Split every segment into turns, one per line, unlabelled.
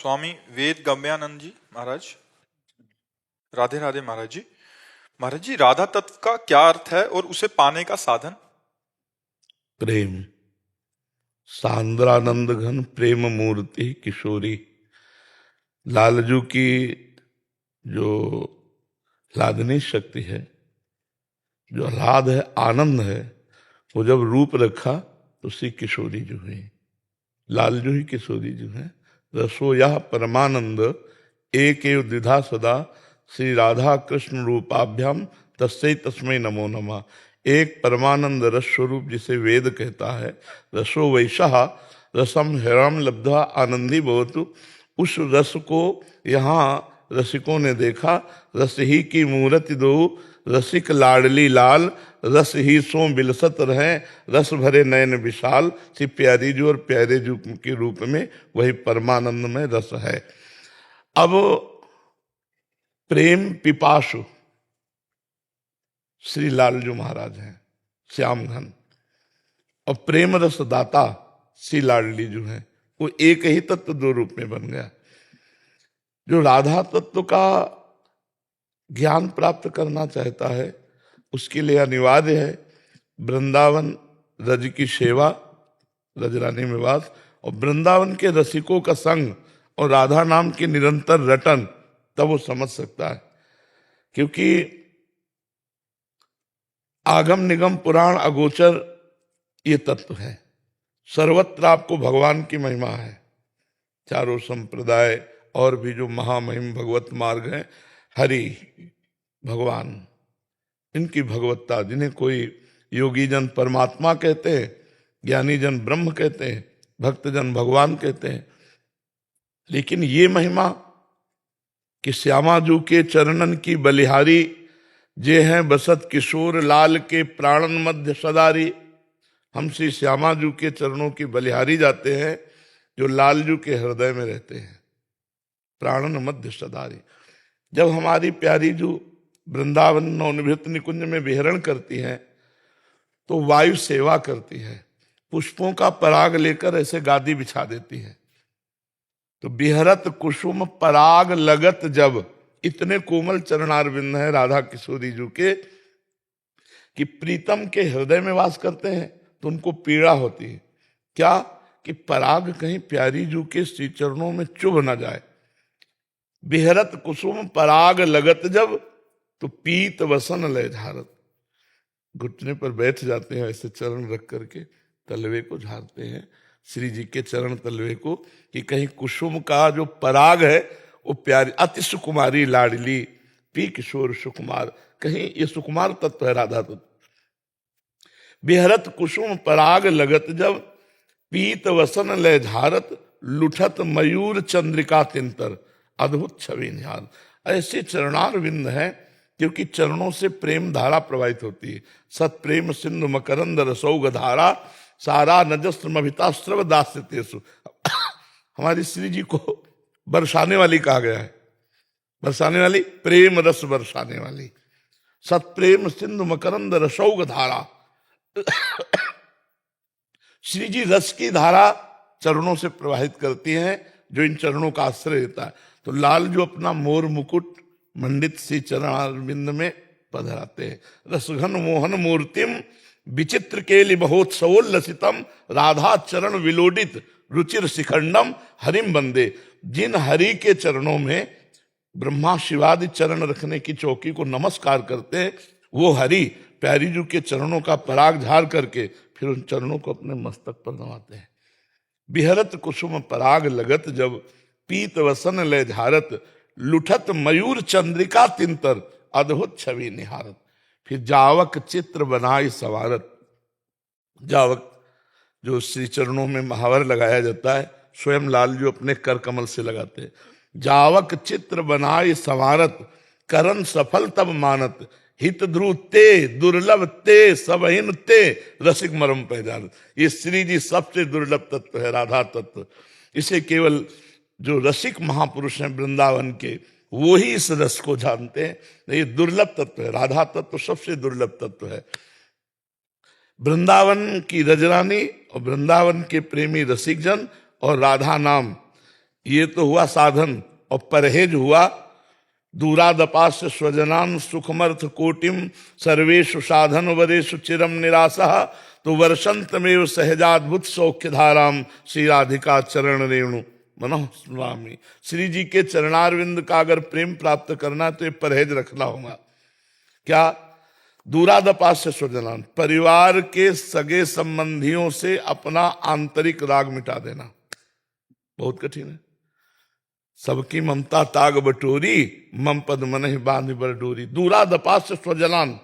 स्वामी वेद गम्यानंद जी महाराज। राधे राधे महाराज जी। महाराज जी, राधा तत्व का क्या अर्थ है और उसे पाने का साधन?
प्रेम, सांद्रानंद घन प्रेम मूर्ति किशोरी। लालजू की जो लादनी शक्ति है, जो आह्लाद है, आनंद है, वो जब रूप रखा तो श्री किशोरी जो है, लालजू ही किशोरी जो है। रसो यह परमानंद एक एव द्विधा सदा श्री राधा कृष्ण रूपाभ्याम तस्मै तस्मै नमो नमः। एक परमानंद रस स्वरूप जिसे वेद कहता है, रसो वैशा रसम हिरम लब्धा आनंदी भवतु। उस रस को यहाँ रसिकों ने देखा। रस ही की मूर्ति दो रसिक लाडली लाल, रस ही सो बिलसत रहे रस भरे नयन विशाल। श्री प्यारी जू और प्यारे जू के रूप में वही परमानंद में रस है। अब प्रेम पिपासु श्री लालजू महाराज हैं, श्याम घन, और प्रेम रस दाता श्री लाडली जो है। वो एक ही तत्व दो रूप में बन गया। जो राधा तत्व का ज्ञान प्राप्त करना चाहता है उसके लिए अनिवार्य है वृंदावन रज की सेवा, रजरानी में वास, और वृंदावन के रसिकों का संग और राधा नाम की निरंतर रटन, तब वो समझ सकता है। क्योंकि आगम निगम पुराण अगोचर ये तत्व है। सर्वत्र आपको भगवान की महिमा है। चारों संप्रदाय और भी जो महामहिम भगवत मार्ग हैं, हरि भगवान, इनकी भगवत्ता, जिन्हें कोई योगी जन परमात्मा कहते हैं, ज्ञानी जन ब्रह्म कहते हैं, भक्त जन भगवान कहते हैं। लेकिन ये महिमा कि श्यामाजू के चरणन की बलिहारी, जे हैं बसत किशोर लाल के प्राणन मध्य सदारी। हम श्री श्यामाजू के चरणों की बलिहारी जाते हैं जो लालजू के हृदय में रहते हैं, प्राणन मध्य सदारी। जब हमारी प्यारी जू वृंदावन नवनिभृत निकुंज में विहरण करती हैं तो वायु सेवा करती है, पुष्पों का पराग लेकर ऐसे गादी बिछा देती है। तो बिहरत कुसुम पराग लगत जब, इतने कोमल चरणारविंद है राधा किशोरी जू के कि प्रीतम के हृदय में वास करते हैं तो उनको पीड़ा होती है। क्या कि पराग कहीं प्यारी जू के श्री चरणों में चुभ न जाए। बिहरत कुसुम पराग लगत जब, तो पीत वसन लय झारत। घुटने पर बैठ जाते हैं ऐसे चरण रख करके, तलवे को झाड़ते हैं श्री जी के चरण तलवे को, कि कहीं कुसुम का जो पराग है वो प्यारी अति सुकुमारी लाडली पी किशोर सुकुमार, कहीं ये सुकुमार तत्व है राधा तत्व। बिहरत कुसुम पराग लगत जब, पीत वसन लय झारत, लुठत मयूर चंद्रिका तिंतर, अद्भुत छवि निहार। ऐसे चरणार विंद है क्योंकि चरणों से प्रेम धारा प्रवाहित होती है। सत प्रेम सिंधु मकरंद रसौग धारा, सारा नजस्त्रमभितास्त्रव दास्यतेषु। हमारी श्री जी को बरसाने वाली कहा गया है, बरसाने वाली, प्रेम रस बरसाने वाली। सत प्रेम सिंधु मकरंद रसौग धारा। श्री जी रस की धारा चरणों से प्रवाहित करती हैं जो इन चरणों का आश्रय लेता है। तो लाल जो अपना मोर मुकुट मंडित सी चरणारविंद में पधराते हैं। रसघन मोहन मूर्तिम विचित्र केलि महोत्सवोल्लसितम, राधा चरण विलोडित रुचिर शिखंडम हरिम बंदे। जिन हरि के चरणों में ब्रह्मा शिवादि चरण रखने की चौकी को नमस्कार करते हैं, वो हरि प्यारी जू के चरणों का पराग झाड़ करके फिर उन चरणों को अपने मस्तक पर नवाते हैं। बिहरत कुसुम पराग लगत जब, पीत वसन लय झारत, लुठत मयूर चंद्रिका तिंतर, अद्भुत छवि निहारत। फिर जावक चित्र बनाई सवारत। जावक जो श्री चरणों में महावर लगाया जाता है, स्वयं लाल जो अपने कर कमल से लगाते हैं। जावक चित्र बनाई संवारत, करन सफल तब मानत, हित ध्रुव ते दुर्लभ ते सबहिन ते, रसिक मरम पहचान। ये श्री जी सबसे दुर्लभ तत्व है, राधा तत्व। इसे केवल जो रसिक महापुरुष हैं वृंदावन के, वो ही इस रस को जानते हैं। ये दुर्लभ तत्व है, राधा तत्व सबसे दुर्लभ तत्व है। वृंदावन की रजरानी और वृंदावन के प्रेमी रसिक जन और राधा नाम, ये तो हुआ साधन, और परहेज हुआ दूरादपास्य स्वजनान सुखमर्थ कोटिम सर्वेषु साधन वरेषु चिरम निराशा। तो वर्षंतमेव सहजाद्भुत सौख्य धाराम श्री राधिका चरण रेणु मनोह स्वामी। श्री जी के चरणारविंद का अगर प्रेम प्राप्त करना तो ये परहेज रखना होगा। क्या? दूरादपास्य स्वजनान, परिवार के सगे संबंधियों से अपना आंतरिक राग मिटा देना बहुत कठिन है। सबकी ममता ताग बटोरी, मम पद मनहि बांध बर डोरी। दूरादपास्य स्वजनान,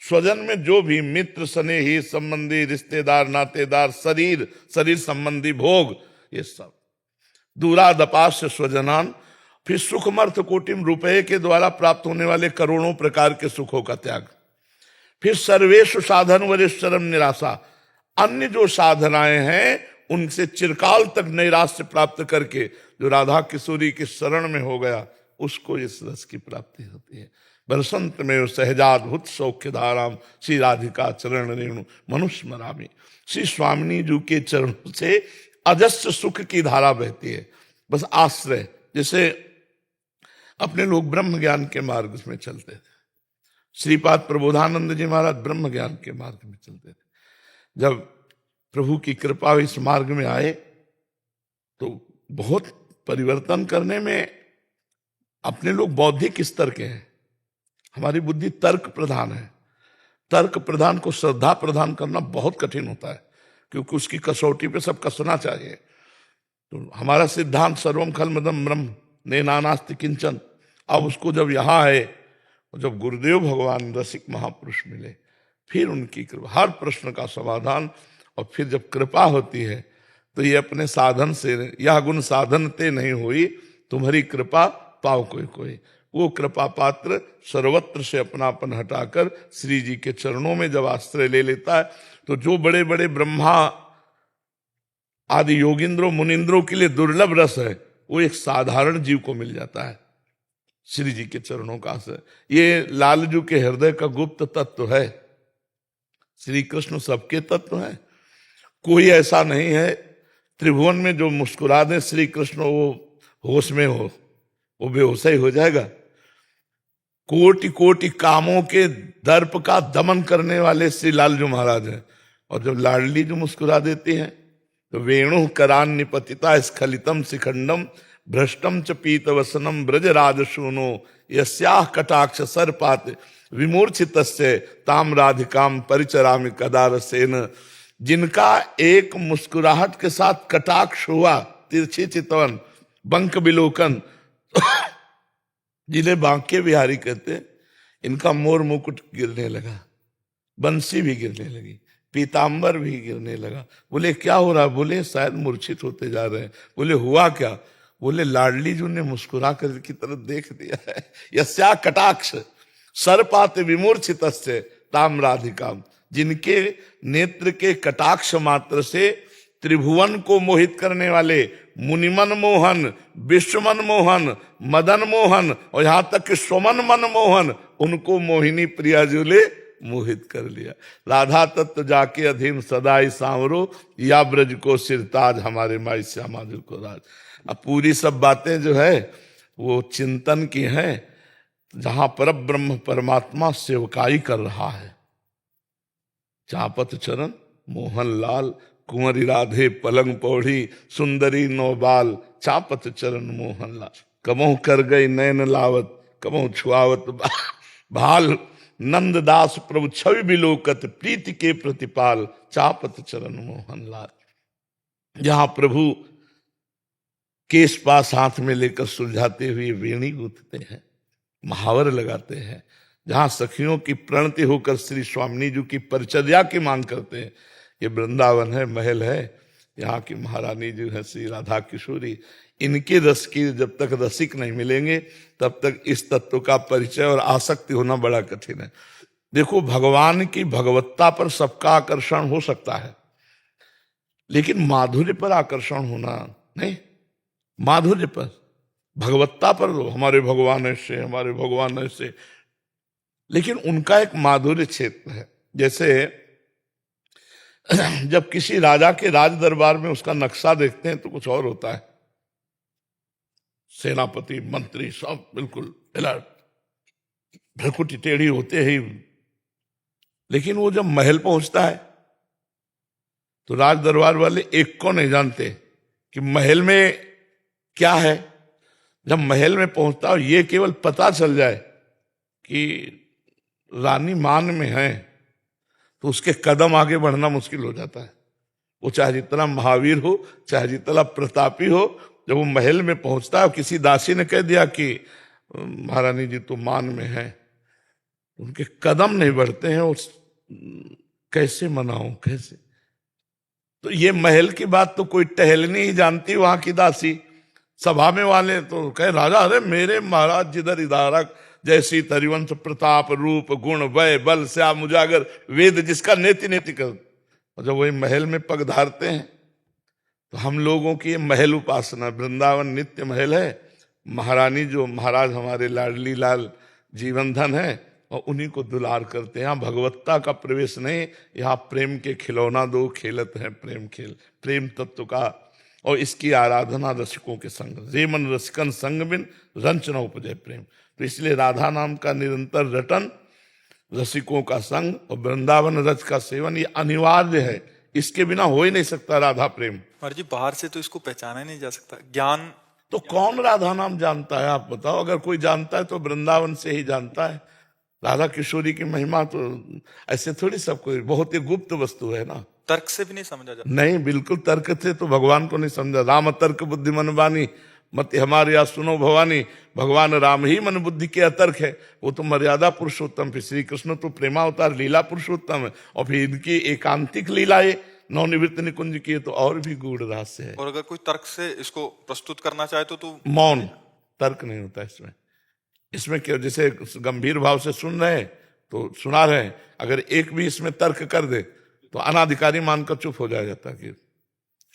स्वजन में जो भी मित्र स्नेही संबंधी रिश्तेदार नातेदार शरीर संबंधी भोग, ये सब दूरादपास्य स्वजनान। फिर सुखमर्थ कोटिम, रुपये के द्वारा प्राप्त होने वाले करोड़ों प्रकार के सुखों का त्याग। फिर सर्वेषु साधन वरेश्वरम निराशा, अन्य जो साधनाएं हैं उनसे चिरकाल तक नैराश्य प्राप्त करके जो राधा किशोरी की शरण में हो गया उसको इस रस की प्राप्ति होती है। बरसंत में सहजाद्भुत सौख्य धाराम श्री राधिका चरण रेणु मनुस्मरामी। श्री स्वामिनी जी के चरणों से अजस्र सुख की धारा बहती है। बस आश्रय, जैसे अपने लोग ब्रह्म ज्ञान के मार्ग में चलते थे, श्रीपाद प्रबोधानंद जी महाराज ब्रह्म ज्ञान के मार्ग में चलते थे। जब प्रभु की कृपा इस मार्ग में आए तो बहुत परिवर्तन करने में अपने लोग बौद्धिक स्तर के हैं, हमारी बुद्धि तर्क प्रधान है। तर्क प्रधान को श्रद्धा प्रदान करना बहुत कठिन होता है, क्योंकि उसकी कसौटी पे सब कसना चाहिए। तो हमारा सिद्धांत सर्वम खलमदम ब्रह्म ने नानास्ति किंचन। अब उसको जब यहाँ है, जब गुरुदेव भगवान रसिक महापुरुष मिले, फिर उनकी कृपा, हर प्रश्न का समाधान। और फिर जब कृपा होती है तो ये अपने साधन से, यह गुण साधन ते नहीं हुई, तुम्हारी कृपा पाओ कोई कोई। वो कृपा पात्र सर्वत्र से अपनापन हटाकर श्री जी के चरणों में जब आश्रय ले लेता है तो जो बड़े बड़े ब्रह्मा आदि योगिंद्रों मुनिंद्रों के लिए दुर्लभ रस है, वो एक साधारण जीव को मिल जाता है श्री जी के चरणों का आश्रय। ये लालजू के हृदय का गुप्त तत्व है। श्री कृष्ण सबके तत्व है, कोई ऐसा नहीं है त्रिभुवन में जो मुस्कुरा दे श्री कृष्ण वो होश में हो, वो बेहोश ही हो जाएगा। कोटि कोटि कामों के दर्प का दमन करने वाले श्री लालजू महाराज हैं। और जब लाडली जो मुस्कुरा देती हैं तो वेणु करान निपतिता स्खलितम शिखंडम भ्रष्टम च पीत वसनम ब्रज राजसूनो यस्याह कटाक्ष सर्पात विमूर्छितस्य ताम राधिकाम परिचरामि कदा रसेन। जिनका एक मुस्कुराहट के साथ कटाक्ष हुआ, तिरछी चितवन बंक बिलोकन, जिन्हें बांके बिहारी कहते, इनका मोर मुकुट गिरने लगा, बंसी भी गिरने लगी, पीतांबर भी गिरने लगा। बोले क्या हो रहा? बोले शायद मूर्छित होते जा रहे हैं। बोले हुआ क्या? बोले लाडली जी ने मुस्कुरा कर की तरफ देख दिया है। यस्या कटाक्ष सर्पात विमूर्छित ताम राधिकाम, जिनके नेत्र के कटाक्ष मात्र से त्रिभुवन को मोहित करने वाले मुनिमन मोहन, विश्वमन मोहन, मदन मोहन और यहां तक कि स्वमन मन मोहन, उनको मोहिनी प्रिया जी ने मोहित कर लिया। राधा तत्व जाके अधीन सदाई सांवरो, या ब्रज को सिरताज हमारे माई श्यामा जी को राज। अब पूरी सब बातें जो है वो चिंतन की हैं, जहां पर ब्रह्म परमात्मा सेवकाई कर रहा है। चापत चरण मोहन लाल, कुंवरी राधे पलंग पौड़ी, सुंदरी नौबाल, चापत चरण मोहन लाल। कबहू कर गई नैन लावत, कबहू छुआवत भाल, नंददास प्रभु छवि बिलोकत, प्रीति के प्रतिपाल, चापत चरण मोहन लाल। जहां प्रभु केश पास हाथ में लेकर सुलझाते हुए वेणी गूंथते हैं, महावर लगाते हैं, जहां सखियों की प्रणति होकर श्री स्वामिनी जी की परिचर्या की मांग करते हैं। ये वृंदावन है, महल है, यहाँ की महारानी जी है श्री राधा किशोरी। इनके रस की जब तक रसिक नहीं मिलेंगे तब तक इस तत्व का परिचय और आसक्ति होना बड़ा कठिन है। देखो, भगवान की भगवत्ता पर सबका आकर्षण हो सकता है, लेकिन माधुर्य पर आकर्षण होना नहीं। माधुर्य पर, भगवत्ता पर हमारे भगवान ऐसे, हमारे भगवान ऐसे, लेकिन उनका एक माधुर्य क्षेत्र है। जैसे जब किसी राजा के राज दरबार में उसका नक्शा देखते हैं तो कुछ और होता है, सेनापति मंत्री सब बिल्कुल अलर्ट, भ्रकुटी टेढ़ी होते ही। लेकिन वो जब महल पहुंचता है तो राज दरबार वाले एक को नहीं जानते कि महल में क्या है। जब महल में पहुंचता हो ये केवल पता चल जाए कि रानी मान में है तो उसके कदम आगे बढ़ना मुश्किल हो जाता है। वो चाहे जितना महावीर हो, चाहे जितना प्रतापी हो, जब वो महल में पहुंचता है, किसी दासी ने कह दिया कि महारानी जी तो मान में है, उनके कदम नहीं बढ़ते हैं। उस कैसे मनाऊं, कैसे? तो ये महल की बात तो कोई टहलनी ही जानती वहां की दासी। सभा में वाले तो कहे राजा, अरे मेरे महाराज जिधर इधारक जैसी तरिवंश प्रताप रूप गुण वय बल श्याम उजागर वेद जिसका नेति नेति कर। और जब वही महल में पग धारते हैं तो हम लोगों की ये महल उपासना, वृंदावन नित्य महल है। महारानी जो महाराज हमारे लाडली लाल जीवन धन है और उन्हीं को दुलार करते हैं। यहाँ भगवत्ता का प्रवेश नहीं, यहाँ प्रेम के खिलौना दो खेलत है प्रेम खेल, प्रेम तत्व का। और इसकी आराधना रसिकों के संग, रेमन रसिकन संग बिन रंच न उपजय प्रेम। तो इसलिए राधा नाम का निरंतर रटन, रसिकों का संग और वृंदावन रस का सेवन ये अनिवार्य है। इसके बिना हो ही नहीं सकता राधा प्रेम।
महाराज जी बाहर से तो इसको पहचाना ही नहीं जा सकता। ज्ञान
तो कौन राधा नाम जानता है आप बताओ? अगर कोई जानता है तो वृंदावन से ही जानता है। राधा किशोरी की महिमा तो ऐसे थोड़ी सब कोई, बहुत ही गुप्त वस्तु है ना,
तर्क से भी नहीं समझा जाता।
नहीं, बिल्कुल तर्क से तो भगवान को नहीं समझा। राम तर्क बुद्धि मन बानी मत हमारे या सुनो भवानी। भगवान राम ही मन बुद्धि के अतर्क है। वो तो मर्यादा पुरुषोत्तम, फिर श्री कृष्ण तो प्रेमावतार लीला पुरुषोत्तम है। और फिर इनकी एकांतिक लीलाएं नवनिवृत्त निकुंज की तो और भी गूढ़ रहस्य है।
और अगर कोई तर्क से इसको प्रस्तुत करना चाहे तो
मौन, तर्क नहीं होता इसमें। इसमें क्या, जैसे गंभीर भाव से सुन रहे हैं तो सुना रहे हैं, अगर एक भी इसमें तर्क कर दे तो अनाधिकारी मानकर चुप हो जाता कि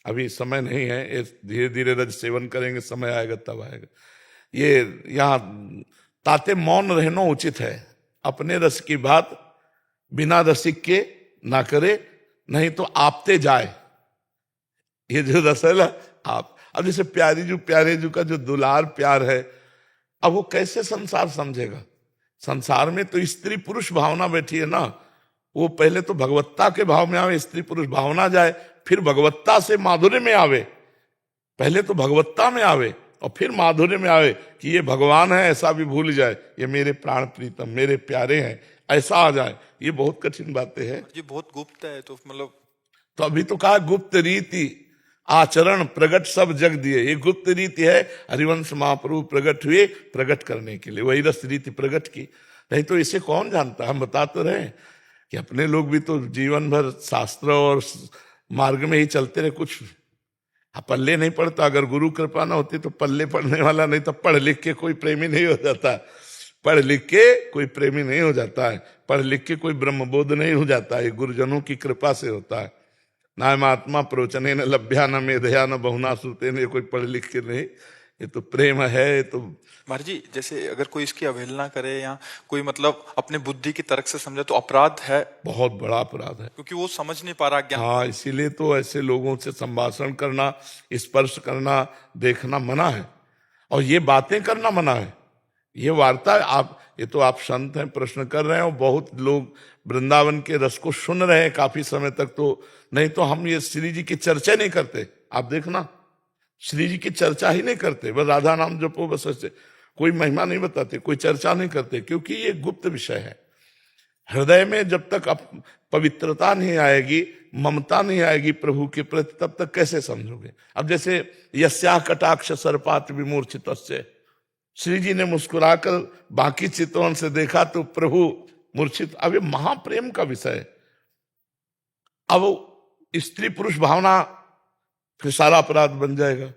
अभी समय नहीं है, धीरे धीरे रज सेवन करेंगे, समय आएगा तब आएगा। ये यहाँ ताते मौन रहना उचित है। अपने रस की बात बिना रसिक के ना करे, नहीं तो आपते जाए। ये जो रस है ना, आप अब जैसे प्यारे जू का जो दुलार प्यार है, अब वो कैसे संसार समझेगा? संसार में तो स्त्री पुरुष भावना बैठी है ना। वो पहले तो भगवत्ता के भाव में आवे, स्त्री पुरुष भावना जाए, फिर भगवत्ता से माधुर्य में आवे। पहले तो भगवत्ता में आवे और फिर माधुर्य में आवे कि ये भगवान है ऐसा भी भूल जाए, ये मेरे प्राण प्रीतम मेरे प्यारे हैं ऐसा आ जाए। ये बहुत कठिन बातें हैं
जी, बहुत गुप्त है। तो मतलब
तो अभी तो कहा गुप्त रीति आचरण प्रगट सब जग दिए। ये गुप्त रीति है, हरिवंश महाप्रभु प्रगट हुए प्रगट करने के लिए, वही रस रीति प्रगट की। नहीं तो इसे कौन जानता? हम बता तो रहे कि अपने लोग भी तो जीवन भर शास्त्र और मार्ग में ही चलते रहे, कुछ पल्ले नहीं पड़ता। अगर गुरु कृपा ना होती तो पल्ले पड़ने वाला नहीं, तो पढ़ लिख के कोई प्रेमी नहीं हो जाता। पढ़ लिख के कोई प्रेमी नहीं हो जाता है, पढ़ लिख के कोई ब्रह्मबोध नहीं हो जाता है। गुरुजनों की कृपा से होता है। नाम आत्मा प्रवचने न लभ्या न मेधया न बहुना श्रुते न, कोई पढ़ लिख के नहीं, ये तो प्रेम है। तो
महाराज जी जैसे अगर कोई इसकी अवहेलना करे या कोई मतलब अपने बुद्धि की तर्क से समझे तो अपराध है,
बहुत बड़ा अपराध है,
क्योंकि वो समझ नहीं पा रहा ज्ञान।
हाँ, इसीलिए तो ऐसे लोगों से संभाषण करना, स्पर्श करना, देखना मना है और ये बातें करना मना है। ये वार्ता आप, ये तो आप संत हैं, प्रश्न कर रहे हैं और बहुत लोग वृंदावन के रस को सुन रहे हैं काफी समय तक। तो नहीं तो हम ये श्री जी की चर्चा नहीं करते। आप देखना, श्री जी की चर्चा ही नहीं करते, बस राधा नाम जपो, बस ऐसे कोई महिमा नहीं बताते, कोई चर्चा नहीं करते, क्योंकि ये गुप्त विषय है। हृदय में जब तक पवित्रता नहीं आएगी, ममता नहीं आएगी प्रभु के प्रति, तब तक कैसे समझोगे? अब जैसे यस्या कटाक्ष सर्पात विमूर्छित, श्री जी ने मुस्कुराकर बाकी चित्तों से देखा तो प्रभु मूर्छित। अब ये महाप्रेम का विषय है। अब स्त्री पुरुष भावना फिर सारा अपराध बन जाएगा।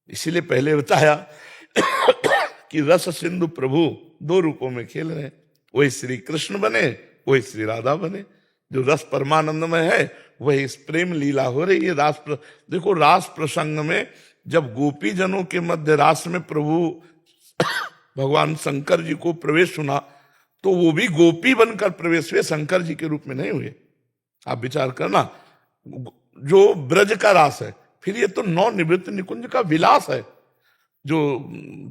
इसीलिए पहले बताया कि रस सिंधु प्रभु दो रूपों में खेल रहे हैं, वही श्री कृष्ण बने, वही श्री राधा बने। जो रस परमानंद में है वही इस प्रेम लीला हो रही है। देखो रास प्रसंग में जब गोपी जनों के मध्य रास में प्रभु भगवान शंकर जी को प्रवेश सुना तो वो भी गोपी बनकर प्रवेश हुए, शंकर जी के रूप में नहीं हुए। आप विचार करना, जो ब्रज का रास है, फिर ये तो नौ निवृत्त निकुंज का विलास है। जो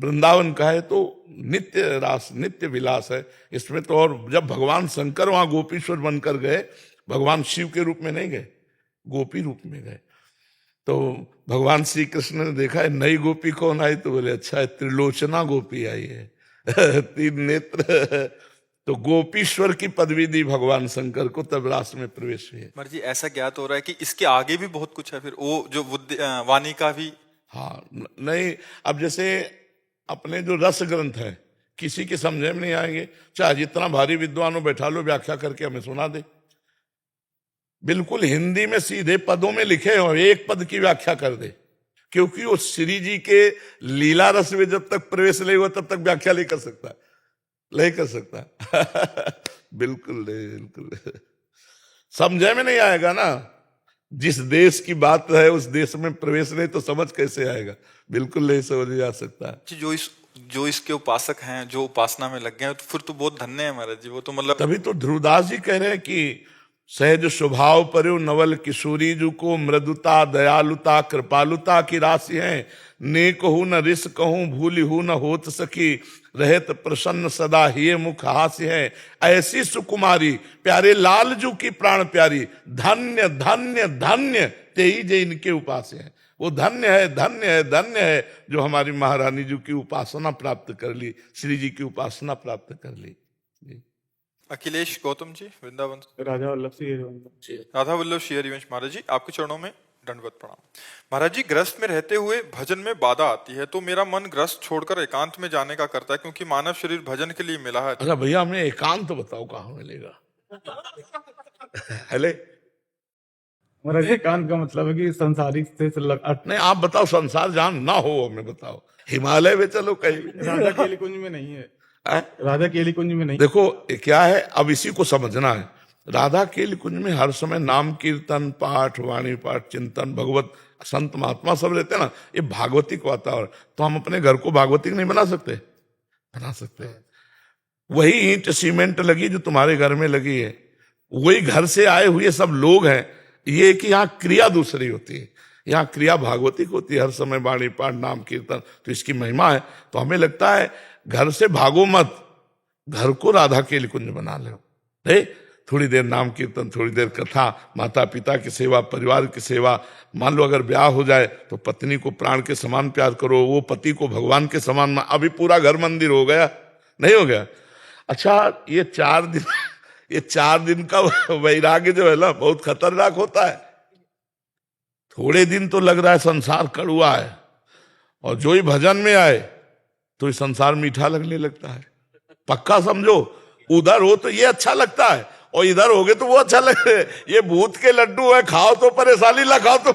वृंदावन का है तो नित्य रास नित्य विलास है इसमें तो। और जब भगवान शंकर वहां गोपीश्वर बनकर गए, भगवान शिव के रूप में नहीं गए, गोपी रूप में गए, तो भगवान श्री कृष्ण ने देखा है नई गोपी कौन आई, तो बोले अच्छा है त्रिलोचना गोपी आई है तीन नेत्र। तो गोपीश्वर की पदवी दी भगवान शंकर को, तब रास में प्रवेश हुए।
कुमार जी ऐसा ज्ञात हो रहा है कि इसके आगे भी बहुत कुछ है, फिर वो जो वाणी का भी।
हाँ नहीं, अब जैसे अपने जो रस ग्रंथ है किसी के समझे में नहीं आएंगे, चाहे जितना भारी विद्वानों बैठा लो व्याख्या करके हमें सुना दे, बिल्कुल हिंदी में सीधे पदों में लिखे हो, एक पद की व्याख्या कर दे, क्योंकि वो श्री जी के लीला रस में जब तक प्रवेश नहीं हुआ तब तक व्याख्या नहीं कर सकता, नहीं कर सकता बिल्कुल नहीं, बिल्कुल समझे में नहीं आएगा ना। जिस देश की बात है उस देश में प्रवेश नहीं तो समझ कैसे आएगा, बिल्कुल नहीं समझ जा सकता।
जो इसके उपासक हैं, जो उपासना में लग गए हैं, तो फिर तो बहुत धन्य है महाराज जी, वो तो मतलब।
तभी तो ध्रुवदास जी कह रहे हैं कि सहज स्वभाव पर्यो नवल किशोरी जू को मृदुता दयालुता कृपालुता की राशि है, ने कहूं न रिस कहूं भूली हूं न होत सकी, रहत प्रसन्न सदा ही मुख हास्य है, ऐसी सुकुमारी प्यारे लाल जू की प्राण प्यारी, धन्य धन्य धन्य तेई जे इनके उपास्य है। वो धन्य है, धन्य है, धन्य है जो हमारी महारानी जी की उपासना प्राप्त कर ली, श्री जी की उपासना प्राप्त कर ली।
अखिलेश गौतम जी वृंदावन।
राधा वल्लभ सिंह
राधा वल्लभ श्री हरिवंश महाराज जी, आपके चरणों में दंडवत प्रणाम। महाराज जी गृहस्थ में रहते हुए भजन में बाधा आती है, तो मेरा मन गृहस्थ छोड़कर एकांत में जाने का करता है, क्योंकि मानव शरीर भजन के लिए मिला है।
अच्छा भैया हमें एकांत बताओ कहाँ मिलेगा हेले
महाराज एकांत का मतलब है कि संसारिक से
नहीं, आप बताओ, संसार जहां ना हो हमें बताओ, हिमालय में चलो कहीं भी।
राधा केली कुंज में नहीं है, राधा केली कुंज में नहीं।
देखो क्या है, अब इसी को समझना है। राधा केली कुंज में हर समय नाम कीर्तन पाठ वाणी पाठ चिंतन भगवत संत महात्मा सब रहते हैं ना, ये भागवतिक वातावरण। तो हम अपने घर को भागवतिक नहीं बना सकते? बना सकते हैं। वही ईंट सीमेंट लगी जो तुम्हारे घर में लगी है, वही घर से आए हुए सब लोग हैं। ये कि यहाँ क्रिया दूसरी होती है, यहाँ क्रिया भागवतिक होती है, हर समय वाणी पाठ नाम कीर्तन, तो इसकी महिमा है। तो हमें लगता है घर से भागो मत, घर को राधा केली कुंज बना लो। नहीं, थोड़ी देर नाम कीर्तन, थोड़ी देर कथा, माता पिता की सेवा, परिवार की सेवा। मान लो अगर ब्याह हो जाए तो पत्नी को प्राण के समान प्यार करो, वो पति को भगवान के समान। अभी पूरा घर मंदिर हो गया, नहीं हो गया? अच्छा ये 4 दिन ये 4 दिन का वैराग्य जो है ना बहुत खतरनाक होता है। थोड़े दिन तो लग रहा है संसार कड़ुआ है, और जो ही भजन में आए तो ये संसार मीठा लगने लगता है। पक्का समझो, उधर हो तो ये अच्छा लगता है, और इधर हो गए तो वो अच्छा लगे। ये भूत के लड्डू है, खाओ तो परेशानी, ना खाओ तो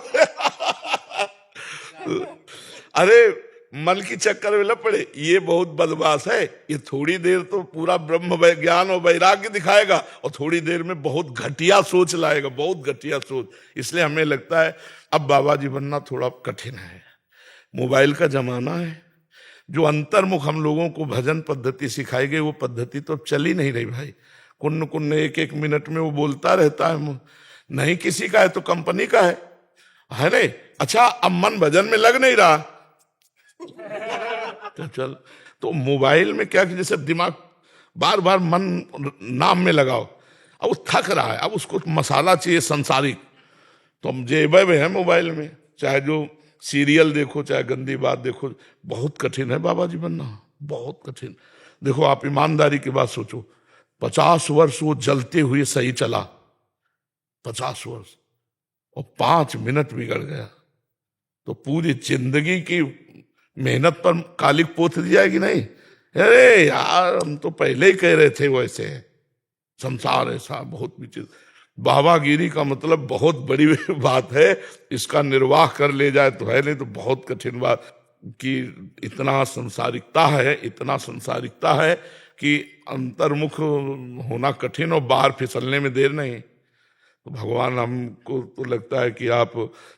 अरे मन की चक्कर में न पड़े, ये बहुत बदमाश है। ये थोड़ी देर तो पूरा ब्रह्म ज्ञान और वैराग्य दिखाएगा, और थोड़ी देर में बहुत घटिया सोच लाएगा, बहुत घटिया सोच। इसलिए हमें लगता है अब बाबा जी बनना थोड़ा कठिन है। मोबाइल का जमाना है, जो अंतर्मुख हम लोगों को भजन पद्धति सिखाई गई वो पद्धति तो चल ही नहीं रही भाई। कुन्न कुन्न 1-1 मिनट में वो बोलता रहता है, नहीं किसी का है तो कंपनी का है नहीं? अच्छा अब मन भजन में लग नहीं रहा तो चल, तो मोबाइल में क्या कि जैसे दिमाग बार बार मन नाम में लगाओ, अब वो थक रहा है, अब उसको मसाला चाहिए संसारिक, तो हम जेब में है मोबाइल में, चाहे जो सीरियल देखो चाहे गंदी बात देखो। बहुत कठिन है बाबा जी बनना, बहुत कठिन। देखो आप ईमानदारी की बात सोचो, 50 वर्ष वो जलते हुए सही चला, 50 वर्ष, और 5 मिनट बिगड़ गया तो पूरी जिंदगी की मेहनत पर कालिक पोत दी जाएगी नहीं? अरे यार हम तो पहले ही कह रहे थे वैसे, संसार ऐसा बहुत विचित्र। बाबागिरी का मतलब बहुत बड़ी बात है, इसका निर्वाह कर ले जाए तो है, नहीं तो बहुत कठिन बात कि इतना संसारिकता है, इतना संसारिकता है कि अंतर्मुख होना कठिन और बाहर फिसलने में देर नहीं। तो भगवान हमको तो लगता है कि आप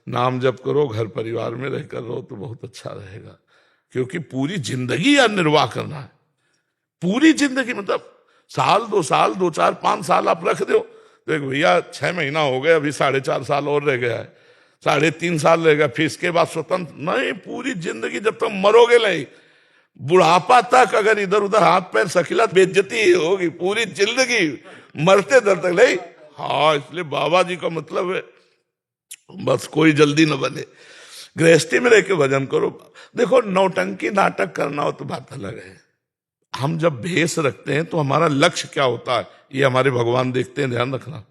नाम जप करो, घर परिवार में रहकर रहो तो बहुत अच्छा रहेगा, क्योंकि पूरी जिंदगी यार निर्वाह करना है। पूरी जिंदगी मतलब साल 2 साल 2 4 5 साल आप रख दो तो एक भैया 6 महीना हो गए, अभी 4.5 साल और रह गया है, 3.5 साल रहेगा, फिर इसके बाद स्वतंत्र नहीं, पूरी जिंदगी जब तक मरोगे नहीं, बुढ़ापा तक अगर इधर उधर हाथ पैर सकिला, बेइज्जती ही होगी पूरी जिंदगी, मरते दर तक नहीं। हाँ, इसलिए बाबा जी का मतलब है बस कोई जल्दी न बने, गृहस्थी में रह के भजन करो। देखो, नौटंकी नाटक करना हो तो बात अलग है। हम जब भेष रखते हैं तो हमारा लक्ष्य क्या होता है, ये हमारे भगवान देखते हैं, ध्यान रखना।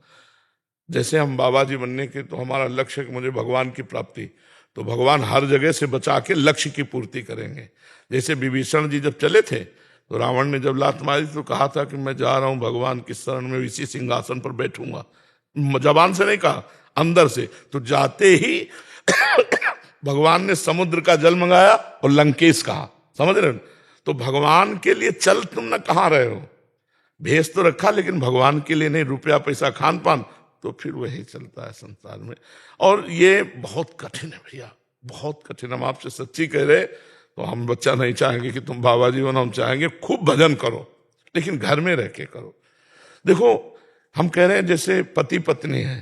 जैसे हम बाबा जी बनने के तो हमारा लक्ष्य है कि मुझे भगवान की प्राप्ति, तो भगवान हर जगह से बचा के लक्ष्य की पूर्ति करेंगे। जैसे विभीषण जी जब चले थे तो रावण ने जब लात मारी तो कहा था कि मैं जा रहा हूं भगवान की शरण में, इसी सिंहासन पर बैठूंगा। जबान से नहीं कहा, अंदर से। तो जाते ही भगवान ने समुद्र का जल मंगाया और लंकेश कहा, समझ रहे हो? तो भगवान के लिए चल तुम न कहाँ रहे हो, भेष तो रखा लेकिन भगवान के लिए नहीं, रुपया पैसा खान पान, तो फिर वही चलता है संसार में। और ये बहुत कठिन है भैया, बहुत कठिन। हम आपसे सच्ची कह रहे, तो हम बच्चा नहीं चाहेंगे कि तुम बाबा जी बनो, हम चाहेंगे खूब भजन करो, लेकिन घर में रह के करो। देखो, हम कह रहे हैं जैसे पति पत्नी है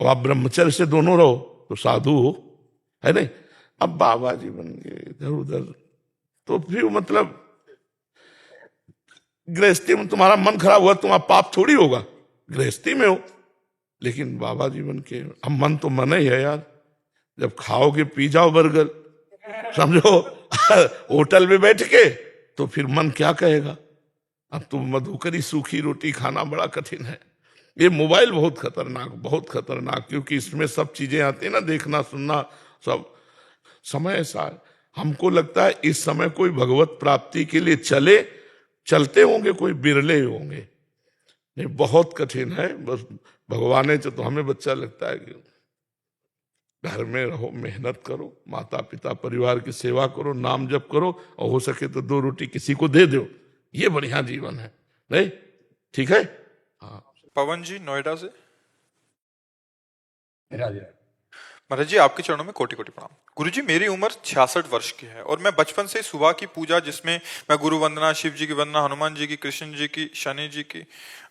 और आप ब्रह्मचर्य से दोनों रहो तो साधु हो, है नहीं? अब बाबा जी बन गए इधर उधर, तो फिर मतलब गृहस्थी में तुम्हारा मन खराब हुआ, तुम्हारा पाप थोड़ी होगा, गृहस्थी में हो। लेकिन बाबा जी बन के, अब मन तो मन ही है यार, जब खाओगे पी जाओ बर्गर, समझो होटल में बैठ के, तो फिर मन क्या कहेगा? अब तो मधुकरी सूखी रोटी खाना बड़ा कठिन है। ये मोबाइल बहुत खतरनाक, बहुत खतरनाक, क्योंकि इसमें सब चीजें आती है ना, देखना सुनना सब। समय ऐसा है, हमको लगता है इस समय कोई भगवत प्राप्ति के लिए चलते होंगे, कोई बिरले होंगे, नहीं बहुत कठिन है। बस भगवान है तो हमें बच्चा लगता है कि घर में रहो, मेहनत करो, माता पिता परिवार की सेवा करो, नाम जप करो, और हो सके तो 2 रोटी किसी को दे दो, ये बढ़िया जीवन है। नहीं ठीक है? हाँ।
पवन जी नोएडा से।
राजा
महाराज जी, आपके चरणों में कोटि कोटि प्रणाम। गुरुजी, मेरी उम्र 66 वर्ष की है और मैं बचपन से सुबह की पूजा, जिसमें मैं गुरु वंदना, शिव जी की वंदना, हनुमान जी की, कृष्ण जी की, शनि जी की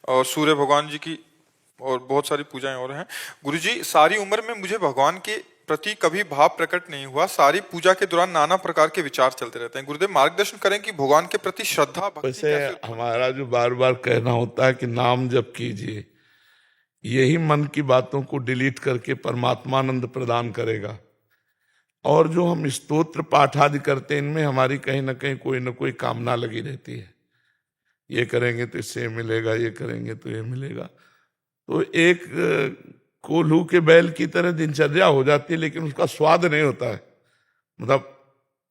और सूर्य भगवान जी की और बहुत सारी पूजाएं और हैं। गुरुजी, सारी उम्र में मुझे भगवान के प्रति कभी भाव प्रकट नहीं हुआ। सारी पूजा के दौरान नाना प्रकार के विचार चलते रहते हैं। गुरुदेव मार्गदर्शन करें कि भगवान के प्रति श्रद्धा भक्ति
वैसे
कैसे उत्पन्न।
हमारा जो बार बार कहना होता है कि नाम जप कीजिए, यही मन की बातों को डिलीट करके परमात्मानंद प्रदान करेगा। और जो हम स्तोत्र पाठ आदि करते हैं, इनमें हमारी कहीं ना कहीं कोई ना कोई कामना लगी रहती है, ये करेंगे तो इससे मिलेगा, ये करेंगे तो ये मिलेगा। तो एक कोल्हू के बैल की तरह दिनचर्या हो जाती है, लेकिन उसका स्वाद नहीं होता है। मतलब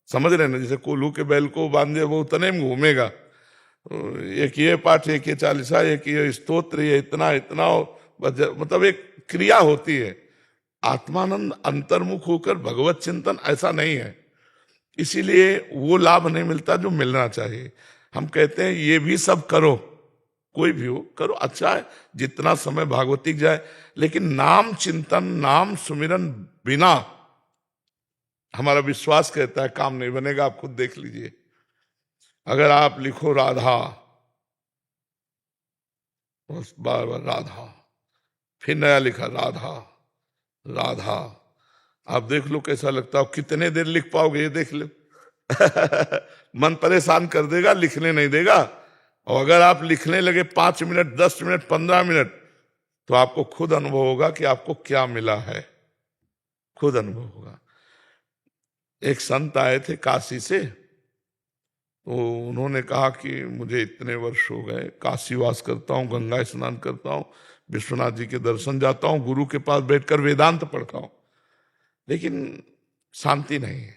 समझ रहे हैं ना, जैसे कोल्हू के बैल को बांधे वो उतने में घूमेगा, तो एक ये पाठ, एक ये चालीसा, एक ये स्तोत्र, ये इतना इतना, मतलब एक क्रिया होती है। आत्मानंद अंतर्मुख होकर भगवत चिंतन ऐसा नहीं है, इसीलिए वो लाभ नहीं मिलता जो मिलना चाहिए। हम कहते हैं ये भी सब करो, कोई भी हो करो, अच्छा है, जितना समय भागवतिक जाए, लेकिन नाम चिंतन, नाम सुमिरन बिना हमारा विश्वास कहता है काम नहीं बनेगा। आप खुद देख लीजिए, अगर आप लिखो राधा, बस बार बार राधा, फिर नया लिखा राधा राधा, आप देख लो कैसा लगता हो, कितने देर लिख पाओगे ये देख लो मन परेशान कर देगा, लिखने नहीं देगा। और अगर आप लिखने लगे 5 मिनट, 10 मिनट, 15 मिनट, तो आपको खुद अनुभव होगा कि आपको क्या मिला है, खुद अनुभव होगा। एक संत आए थे काशी से, तो उन्होंने कहा कि मुझे इतने वर्ष हो गए, काशी वास करता हूँ, गंगा स्नान करता हूँ, विश्वनाथ जी के दर्शन जाता हूँ, गुरु के पास बैठकर वेदांत पढ़ता हूँ, लेकिन शांति नहीं है।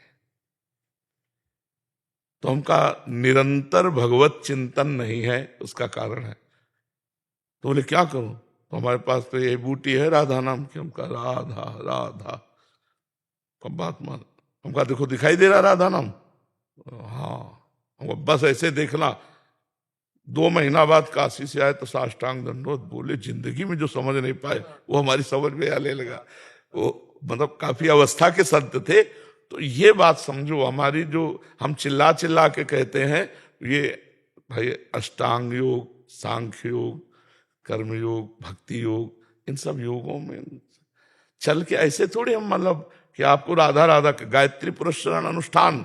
तो हमका निरंतर भगवत चिंतन नहीं है, उसका कारण है। तो बोले क्या करूं? तो हमारे पास तो ये बूटी है राधा नाम की। हमका राधा राधा, कब बात मान, हमका देखो दिखाई दे रहा राधा नाम? हाँ, हमको बस ऐसे देखना। 2 महीना बाद काशी से आए तो साष्टांग दंडोत, बोले जिंदगी में जो समझ नहीं पाए वो हमारी समझ में आने लगा। वो मतलब काफी अवस्था के संत थे। तो ये बात समझो, हमारी जो हम चिल्ला चिल्ला के कहते हैं, ये भाई अष्टांग योग, सांख्य योग, कर्म योग, भक्ति योग, इन सब योगों में चल के ऐसे थोड़ी हम मतलब कि आपको राधा राधा गायत्री पुरस्कार अनुष्ठान,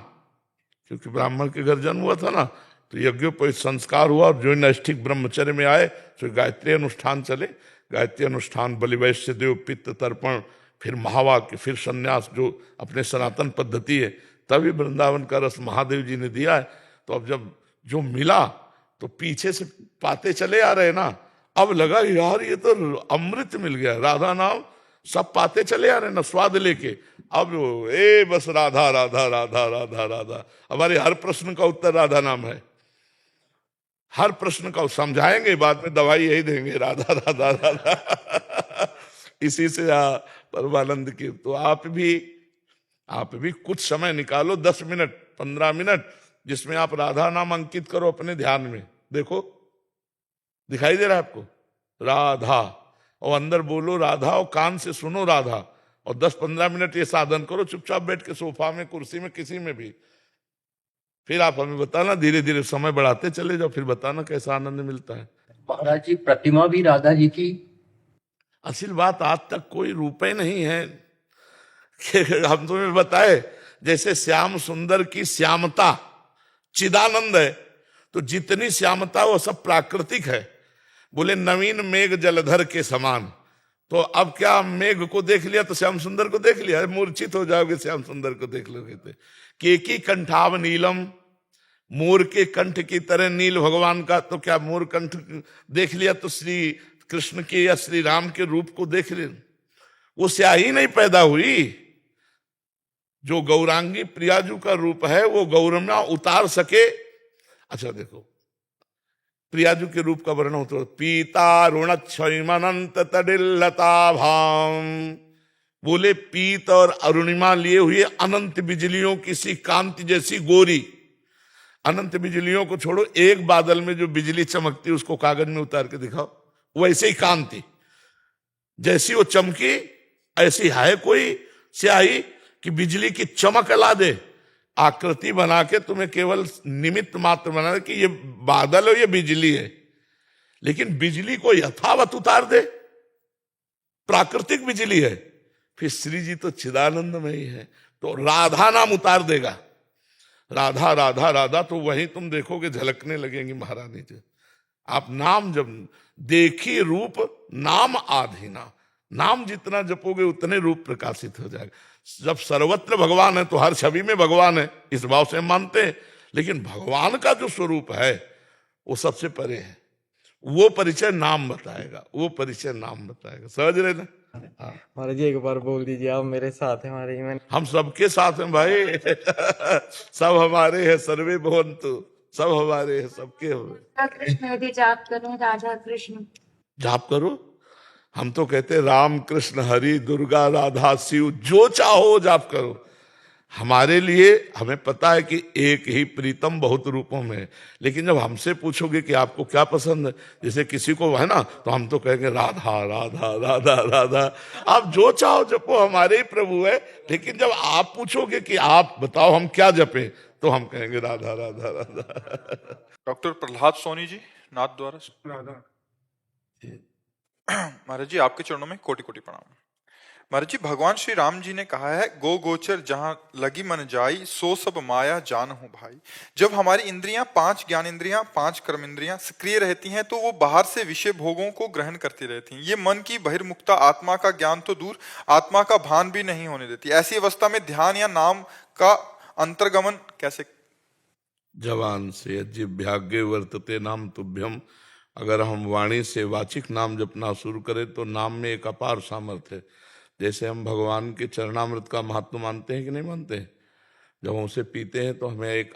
क्योंकि ब्राह्मण के घर जन्म हुआ था ना, तो यज्ञोपवीत संस्कार हुआ और जो नैष्ठिक ब्रह्मचर्य में आए तो गायत्री अनुष्ठान चले। गायत्री अनुष्ठान, बलिवैश्य देव, पित्त तर्पण, फिर महावाक्य, फिर संन्यास, जो अपने सनातन पद्धति है। तभी वृंदावन का रस महादेव जी ने दिया है। तो अब जब जो मिला तो पीछे से पाते चले आ रहे ना, अब लगा यार ये तो अमृत मिल गया, राधा नाम सब पाते चले आ रहे ना स्वाद लेके। अब बस राधा राधा राधा राधा राधा, हमारे हर प्रश्न का उत्तर राधा नाम है। हर प्रश्न का समझाएंगे, बाद में दवाई यही देंगे, राधा राधा राधा इसी से परमानंद की। तो आप भी कुछ समय निकालो, 10 मिनट 15 मिनट, जिसमें आप राधा नाम अंकित करो अपने ध्यान में। देखो दिखाई दे रहा है आपको राधा, और अंदर बोलो राधा, और कान से सुनो राधा, और 10-15 मिनट ये साधन करो चुपचाप बैठ के, सोफा में, कुर्सी में, किसी में भी। फिर आप हमें बताना, धीरे धीरे समय बढ़ाते चले जाओ, फिर बताना कैसा आनंद मिलता है।
महाराज जी, प्रतिमा भी राधा जी की?
असल बात, आज तक कोई रुपए नहीं है कि हम तुम्हें बताए। जैसे श्याम सुंदर की श्यामता चिदानंद है, तो जितनी श्यामता वो सब प्राकृतिक है। बोले नवीन मेघ जलधर के समान। तो अब क्या मेघ को देख लिया तो श्याम सुंदर को देख लिया, मूर्छित हो जाओगे श्याम सुंदर को देख लोगे तो। केकी कंठाव नीलम, मोर के कंठ की तरह नील भगवान का, तो क्या मोर कंठ देख लिया तो श्री कृष्ण के या श्री राम के रूप को देख लिया? वो स्याही नहीं पैदा हुई। जो गौरांगी प्रियाजू का रूप है वो गौरम्या उतार सके। अच्छा देखो, प्रियाजू के रूप का वर्णन होता है, पीता ऋणक्षयमनंत तडिल्लता भाम। बोले पीत और अरुणिमा लिए हुए अनंत बिजलियों की सी कांति जैसी गोरी। अनंत बिजलियों को छोड़ो, एक बादल में जो बिजली चमकती उसको कागज में उतार के दिखाओ, वैसे ही कांति जैसी वो चमकी, ऐसी है कोई स्याही कि बिजली की चमक ला दे। आकृति बना के तुम्हें केवल निमित्त मात्र बना दे कि ये बादल है, ये बिजली है, लेकिन बिजली को यथावत उतार दे, प्राकृतिक बिजली है। फिर श्री जी तो चिदानंद में ही है, तो राधा नाम उतार देगा। राधा राधा राधा, तो वहीं तुम देखोगे झलकने लगेंगी महारानी जी। आप नाम जब देखी रूप नाम आधीना, नाम जितना जपोगे उतने रूप प्रकाशित हो जाएगा। जब सर्वत्र भगवान है तो हर छवि में भगवान है, इस भाव से हम मानते हैं, लेकिन भगवान का जो स्वरूप है वो सबसे परे है। वो परिचय नाम बताएगा, वो परिचय नाम बताएगा। समझ रहे ना? हाँ।
महाराज जी एक बार बोल दीजिए, आप मेरे साथ हैं हमारे में।
हम सबके साथ हैं भाई सब हमारे हैं, सर्वे भवन्तु, सब हमारे हैं, सबके हो।
कृष्ण यदि जाप करूं, राधा कृष्ण
जाप करो। हम तो कहते राम कृष्ण हरि दुर्गा राधा शिव, जो चाहो जाप करो। हमारे लिए हमें पता है कि एक ही प्रीतम बहुत रूपों में है, लेकिन जब हमसे पूछोगे कि आपको क्या पसंद है, जैसे किसी को है ना, तो हम तो कहेंगे राधा राधा राधा राधा। आप जो चाहो जपो, हमारे ही प्रभु है। लेकिन जब आप पूछोगे कि आप बताओ हम क्या जपे, तो हम कहेंगे राधा राधा राधा।
डॉक्टर प्रहलाद सोनी जी, नाथ द्वारा।
राधा।
महाराज जी आपके चरणों में कोटि कोटि प्रणाम। महाराज जी, भगवान श्री राम जी ने कहा है, गो गोचर जहां लगी मन जाई, सो सब माया जान हूं भाई। जब हमारी इंद्रियां, 5 ज्ञान इंद्रियां, 5 कर्म इंद्रियां सक्रिय रहती हैं तो वो बाहर से विषय भोगों को ग्रहण करती रहती हैं। ये मन की बहिर्मुखता आत्मा का ज्ञान तो दूर, आत्मा का भान भी नहीं होने देती। ऐसी अवस्था में ध्यान या नाम का अंतर्गमन कैसे?
जवान से अजिभ्याग्य वर्तते नाम तुभ्यम। अगर हम वाणी से वाचिक नाम जपना शुरू करें तो नाम में एक अपार सामर्थ्य है। जैसे हम भगवान के चरणामृत का महत्व मानते हैं कि नहीं मानते हैं, जब हम उसे पीते हैं तो हमें एक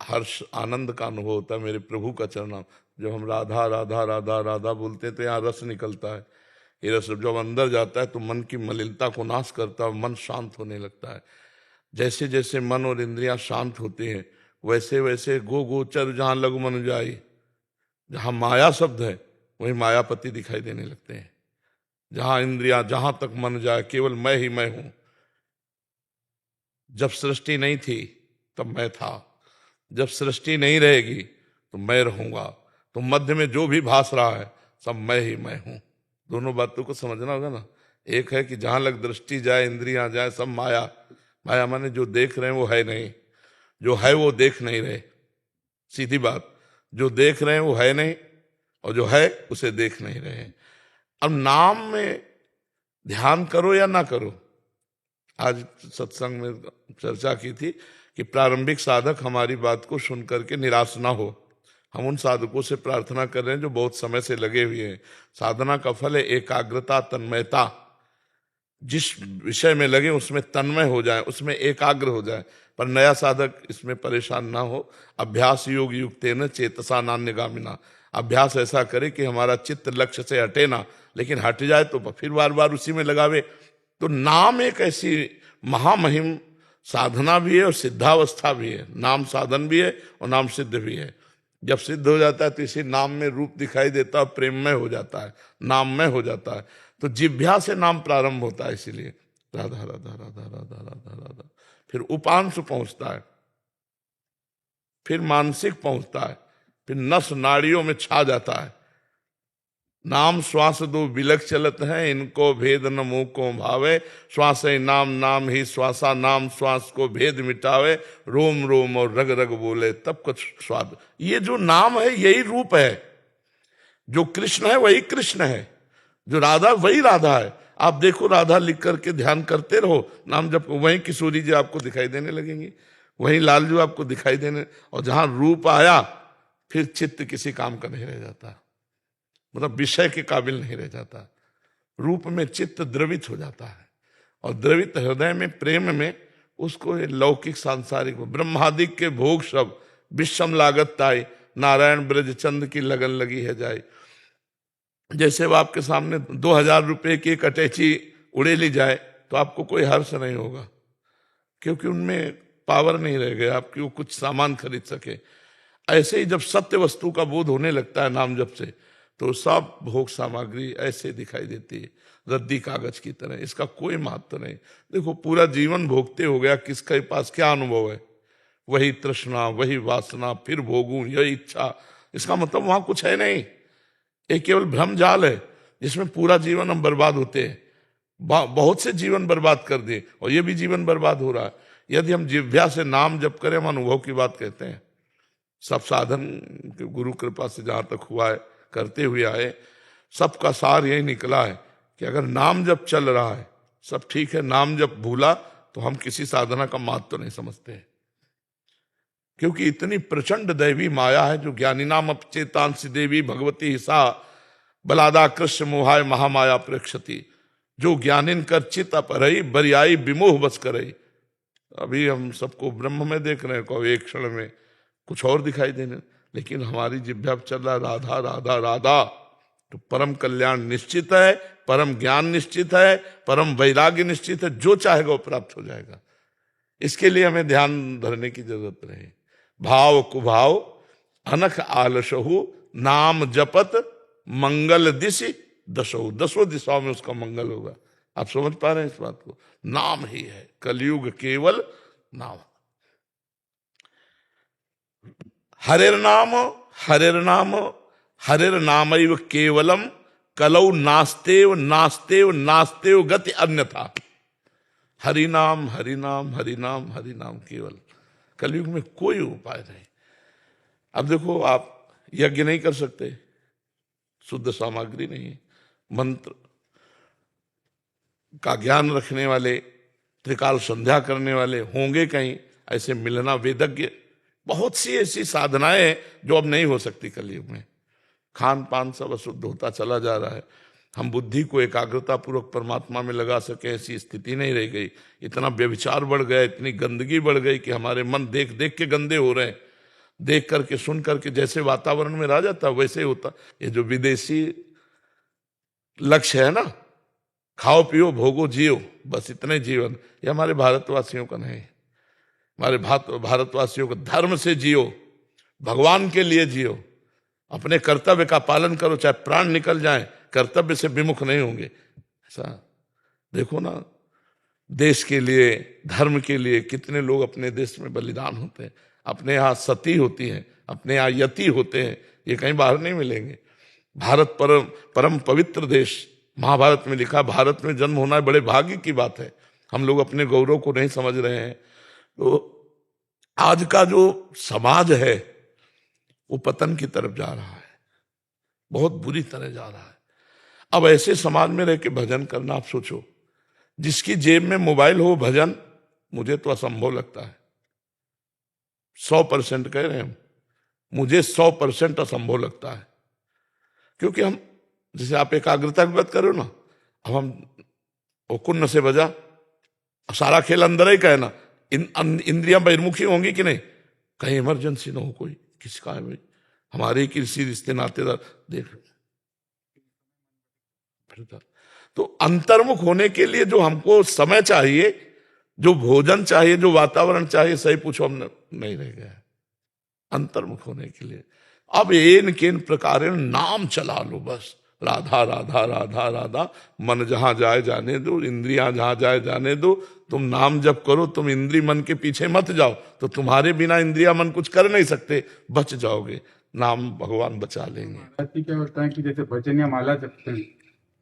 हर्ष आनंद का अनुभव होता है, मेरे प्रभु का चरणाम। जब हम राधा राधा राधा राधा बोलते हैं तो यहाँ रस निकलता है। ये रस जब अंदर जाता है तो मन की मलिनता को नाश करता है, मन शांत होने लगता है। जैसे जैसे मन और इंद्रियां शांत होती हैं, वैसे वैसे गो गोचर जहाँ लघु मन जाई, जहाँ माया शब्द है वही मायापति दिखाई देने लगते हैं। जहां इंद्रियां, जहां तक मन जाए, केवल मैं ही मैं हूं। जब सृष्टि नहीं थी तब मैं था, जब सृष्टि नहीं रहेगी तो मैं रहूंगा। तो मध्य में जो भी भास रहा है सब मैं ही मैं हूं। दोनों बातों को समझना होगा ना। एक है कि जहां लग दृष्टि जाए इंद्रियां जाए सब माया। माया माने जो देख रहे हैं वो है नहीं, जो है वो देख नहीं रहे। सीधी बात, जो देख रहे हैं वो है नहीं और जो है उसे देख नहीं रहे। अब नाम में ध्यान करो या ना करो, आज सत्संग में चर्चा की थी कि प्रारंभिक साधक हमारी बात को सुन करके निराश ना हो। हम उन साधकों से प्रार्थना कर रहे हैं जो बहुत समय से लगे हुए हैं। साधना का फल है एकाग्रता, तन्मयता। जिस विषय में लगे उसमें तन्मय हो जाए, उसमें एकाग्र हो जाए। पर नया साधक इसमें परेशान ना हो। अभ्यास योग युक्तेन चेतसा नान्यगामिना। अभ्यास ऐसा करे कि हमारा चित्त लक्ष्य से हटे ना, लेकिन हट जाए तो फिर बार बार उसी में लगावे। तो नाम एक ऐसी महामहिम साधना भी है और सिद्धावस्था भी है। नाम साधन भी है और नाम सिद्ध भी है। जब सिद्ध हो जाता है तो इसी नाम में रूप दिखाई देता है, प्रेममय हो जाता है, नाममय हो जाता है। तो जिह्वा से नाम प्रारंभ होता है, इसीलिए राधा राधा राधा राधा राधा राधा, फिर उपांशु पहुंचता है, फिर मानसिक पहुंचता है, फिर नस नाड़ियों में छा जाता है। नाम श्वास दो बिलक चलत है, इनको भेद न मुंह को भावे। श्वास नाम नाम ही श्वासा, नाम श्वास को भेद मिटावे। रोम रोम और रग रग बोले तब कुछ स्वाद। ये जो नाम है यही रूप है। जो कृष्ण है वही कृष्ण है, जो राधा वही राधा है। आप देखो, राधा लिख करके ध्यान करते रहो, नाम जब वहीं किशोरी जी आपको दिखाई देने लगेंगी, वहीं लालजू आपको दिखाई देने। और जहां रूप आया फिर चित्त किसी काम का नहीं रह जाता, मतलब विषय के काबिल नहीं रह जाता। रूप में चित्त द्रवित हो जाता है, और द्रवित हृदय में प्रेम में उसको ये लौकिक सांसारिक ब्रह्मादिक के भोग सब विषम लागत ताई, नारायण ब्रज चंद की लगन लगी है जाए। जैसे वो आपके सामने 2000 रुपए की एक अटैची उड़े ली जाए तो आपको कोई हर्ष नहीं होगा, क्योंकि उनमें पावर नहीं रह गया आपकी वो कुछ सामान खरीद सके। ऐसे ही जब सत्य वस्तु का बोध होने लगता है नाम जप से, तो सब भोग सामग्री ऐसे दिखाई देती है, रद्दी कागज की तरह। इसका कोई महत्व नहीं। देखो, पूरा जीवन भोगते हो गया, किसके पास क्या अनुभव है? वही तृष्णा, वही वासना, फिर भोगूं, यही इच्छा। इसका मतलब वहां कुछ है नहीं। एक केवल भ्रम जाल है जिसमें पूरा जीवन हम बर्बाद होते हैं। बहुत से जीवन बर्बाद कर दिए और ये भी जीवन बर्बाद हो रहा है। यदि हम जिह्वा से नाम जप करें, हम अनुभव की बात कहते हैं। सब साधन गुरु कृपा से जहां तक हुआ है करते हुए आए, सबका सार यही निकला है कि अगर नाम जप चल रहा है सब ठीक है, नाम जप भूला तो हम किसी साधना का महत्व तो नहीं समझते। क्योंकि इतनी प्रचंड दैवी माया है जो ज्ञानी नाम अपचेतांसी देवी भगवती हिसा बलादा कृष्ण मोहाय महामाया प्रेक्षति। जो ज्ञानिन कर चित अपरई बरियाई विमोह बस करई। अभी हम सबको ब्रह्म में देख रहे हैं, को एक क्षण में कुछ और दिखाई देने, लेकिन हमारी जिह्वा पर चल रहा राधा राधा राधा। तो परम कल्याण निश्चित है, परम ज्ञान निश्चित है, परम वैराग्य निश्चित है। जो चाहेगा वो प्राप्त हो जाएगा। इसके लिए हमें ध्यान धरने की जरूरत नहीं। भाव कुभाव अनख आलसहु नाम जपत मंगल दिशि दशो। दसों दिशाओं में उसका मंगल होगा। आप समझ पा रहे हैं इस बात को? नाम ही है, कलयुग केवल नाम। हरिर नाम हरिर नाम हरिर नामैव केवलम कलौ नास्तेव नास्तेव नास्तेव गति अन्यथा। हरि नाम हरि नाम हरि नाम हरि नाम केवल। कलयुग में कोई उपाय नहीं। अब देखो, आप यज्ञ नहीं कर सकते, शुद्ध सामग्री नहीं है। मंत्र का ज्ञान रखने वाले, त्रिकाल संध्या करने वाले होंगे कहीं, ऐसे मिलना वेदज्ञ। बहुत सी ऐसी साधनाएं हैं जो अब नहीं हो सकती कलयुग में। खान पान सब अशुद्ध होता चला जा रहा है। हम बुद्धि को एकाग्रता पूर्वक परमात्मा में लगा सके ऐसी स्थिति नहीं रह गई। इतना व्यभिचार बढ़ गया, इतनी गंदगी बढ़ गई कि हमारे मन देख देख के गंदे हो रहे हैं। देख करके सुन करके जैसे वातावरण में रह जाता वैसे ही होता। ये जो विदेशी लक्ष्य है ना, खाओ पियो भोगो जियो, बस इतने जीवन, ये हमारे भारतवासियों का नहीं। हमारे भारतवासियों को धर्म से जियो, भगवान के लिए जियो, अपने कर्तव्य का पालन करो, चाहे प्राण निकल जाए, कर्तव्य से विमुख नहीं होंगे। ऐसा देखो ना, देश के लिए, धर्म के लिए कितने लोग अपने देश में बलिदान होते हैं। अपने यहाँ सती होती हैं, अपने यहाँ यति होते हैं, ये कहीं बाहर नहीं मिलेंगे। भारत परम पवित्र देश, महाभारत में लिखा, भारत में जन्म होना बड़े भाग्य की बात है। हम लोग अपने गौरव को नहीं समझ रहे हैं। तो आज का जो समाज है वो पतन की तरफ जा रहा है, बहुत बुरी तरह जा रहा है। अब ऐसे समाज में रह के भजन करना, आप सोचो, जिसकी जेब में मोबाइल हो भजन, मुझे तो असंभव लगता है। 100% कह रहे हैं हम, मुझे 100% असंभव लगता है। क्योंकि हम, जैसे आप एकाग्रता की बात करो ना, अब हम वो कुन्न से बजा, सारा खेल अंदर ही का है ना, इंद्रियां बहिर्मुखी होंगी कि नहीं? कहीं इमरजेंसी ना हो, कोई किसका है भाई, हमारे ही किसी रिश्ते नातेदार, देख। तो अंतर्मुख होने के लिए जो हमको समय चाहिए, जो भोजन चाहिए, जो वातावरण चाहिए, सही पूछो, हमने नहीं रह गया है अंतर्मुख होने के लिए। अब एन केन प्रकार नाम चला लो बस, राधा राधा राधा राधा, मन जहां जाए जाने दो, इंद्रियां जहां जाए जाने दो, तुम नाम जप करो, तुम इंद्री मन के पीछे मत जाओ, तो तुम्हारे बिना इंद्रिया मन कुछ कर नहीं सकते, बच जाओगे, नाम भगवान बचा लेंगे।
ऐसे क्या होता है कि जैसे भजन या माला जपते हैं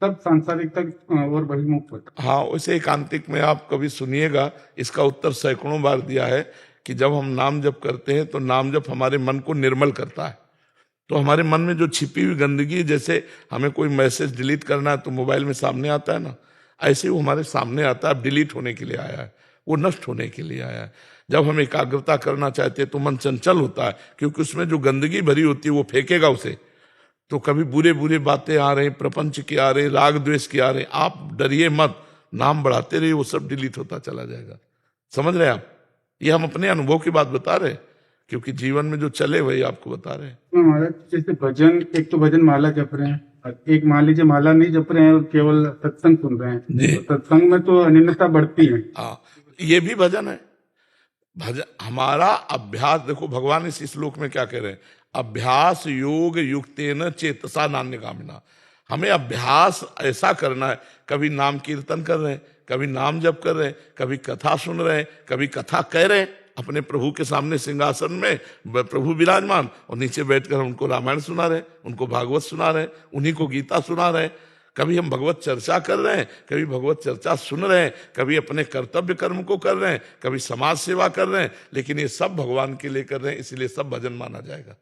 तब सांसारिक तक और बहिर्मुख होता
हाँ, वैसे एकांतिक में आप कभी सुनिएगा, इसका उत्तर सैकड़ों बार दिया है कि जब हम नाम जप करते हैं तो नाम जप हमारे मन को निर्मल करता है। तो हमारे मन में जो छिपी हुई गंदगी, जैसे हमें कोई मैसेज डिलीट करना है तो मोबाइल में सामने आता है ना, ऐसे वो हमारे सामने आता है। अब डिलीट होने के लिए आया है, वो नष्ट होने के लिए आया है। जब हम एकाग्रता करना चाहते हैं तो मन चंचल होता है, क्योंकि उसमें जो गंदगी भरी होती है वो फेंकेगा उसे। तो कभी बुरे बुरे बातें आ रहे, प्रपंच की आ रहे, राग द्वेष की आ रहे, आप डरिए मत, नाम बढ़ाते रहिए, वो सब डिलीट होता चला जाएगा। समझ रहे हैं आप? ये हम अपने अनुभव की बात बता रहे हैं, क्योंकि जीवन में जो चले वही आपको बता रहे हैं।
है। महाराज जैसे भजन, एक तो भजन माला जप रहे हैं, और एक मान लीजिए माला नहीं जप रहे हैं और केवल सत्संग सुन रहे हैं,
जी।
तो सत्संग में तो अनिन्नता बढ़ती है।
हाँ, ये भी भजन है। भजन हमारा अभ्यास, देखो भगवान इस श्लोक में क्या कह रहे हैं, अभ्यास योग युक्तेन चेतसा नान्य कामिना। हमें अभ्यास ऐसा करना है, कभी नाम कीर्तन कर रहे हैं, कभी नाम जप कर रहे हैं, कभी कथा सुन रहे हैं, कभी कथा कह रहे हैं अपने प्रभु के सामने सिंहासन में प्रभु विराजमान, और नीचे बैठकर हम उनको रामायण सुना रहे हैं, उनको भागवत सुना रहे हैं, उन्हीं को गीता सुना रहे हैं। कभी हम भगवत चर्चा कर रहे हैं, कभी भगवत चर्चा सुन रहे हैं, कभी अपने कर्तव्य कर्म को कर रहे हैं, कभी समाज सेवा कर रहे हैं, लेकिन ये सब भगवान के लिए कर रहे हैं, इसलिए सब भजन माना जाएगा।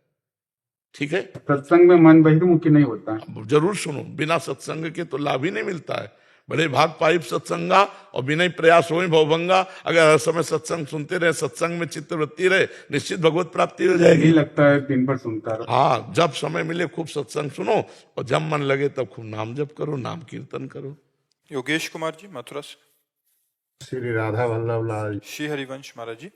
ठीक है?
सत्संग में मन बहिर्मुखी नहीं होता है।
जरूर सुनो, बिना सत्संग के तो लाभ ही नहीं मिलता है। बड़े भाग पाइप सत्संगा और बिना प्रयास हो भवभंगा। अगर हर समय सत्संग सुनते रहे, सत्संग में चित्तवृत्ति रहे, निश्चित भगवत प्राप्ति हो जाएगी।
यही लगता है दिन भर सुनता रहो।
हाँ, जब समय मिले खूब सत्संग सुनो, और जब मन लगे तब खूब नाम जप करो, नाम कीर्तन करो।
योगेश कुमार जी, मथुरा से।
श्री राधा वल्लभ लाल।
श्री हरिवंश महाराज जी।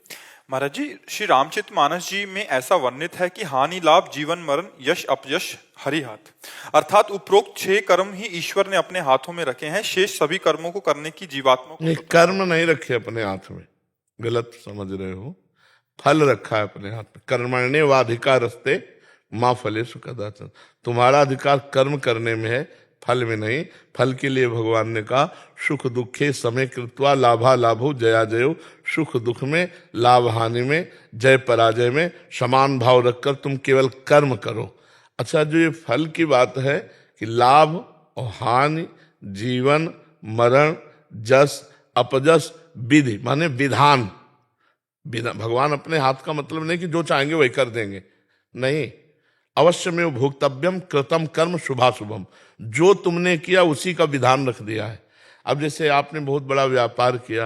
महाराज जी, श्री रामचरितमानस जी में ऐसा वर्णित है कि हानि लाभ जीवन मरण यश अपयश हरि हाथ, अर्थात उपरोक्त 6 कर्म ही ईश्वर ने अपने हाथों में रखे हैं, शेष सभी कर्मों को करने की जीवात्मा को।
नहीं, कर्म नहीं रखे अपने हाथ में, गलत समझ रहे हो। फल रखा है अपने हाथ में। कर्मण्ये वाधिकार रस्ते माँ फलेषु कदाचन। तुम्हारा अधिकार कर्म करने में है, फल में नहीं। फल के लिए भगवान ने कहा सुख दुखे समय कृत्वा लाभा लाभो जया जयो। सुख दुख में, लाभ हानि में, जय पराजय में समान भाव रखकर तुम केवल कर्म करो। अच्छा, जो ये फल की बात है कि लाभ और हानि, जीवन मरण, जस अपजस, विधि माने विधान। भगवान अपने हाथ का मतलब नहीं कि जो चाहेंगे वही कर देंगे, नहीं। अवश्य में भोक्तव्यम कृतम कर्म शुभाशुभम। जो तुमने किया उसी का विधान रख दिया है। अब जैसे आपने बहुत बड़ा व्यापार किया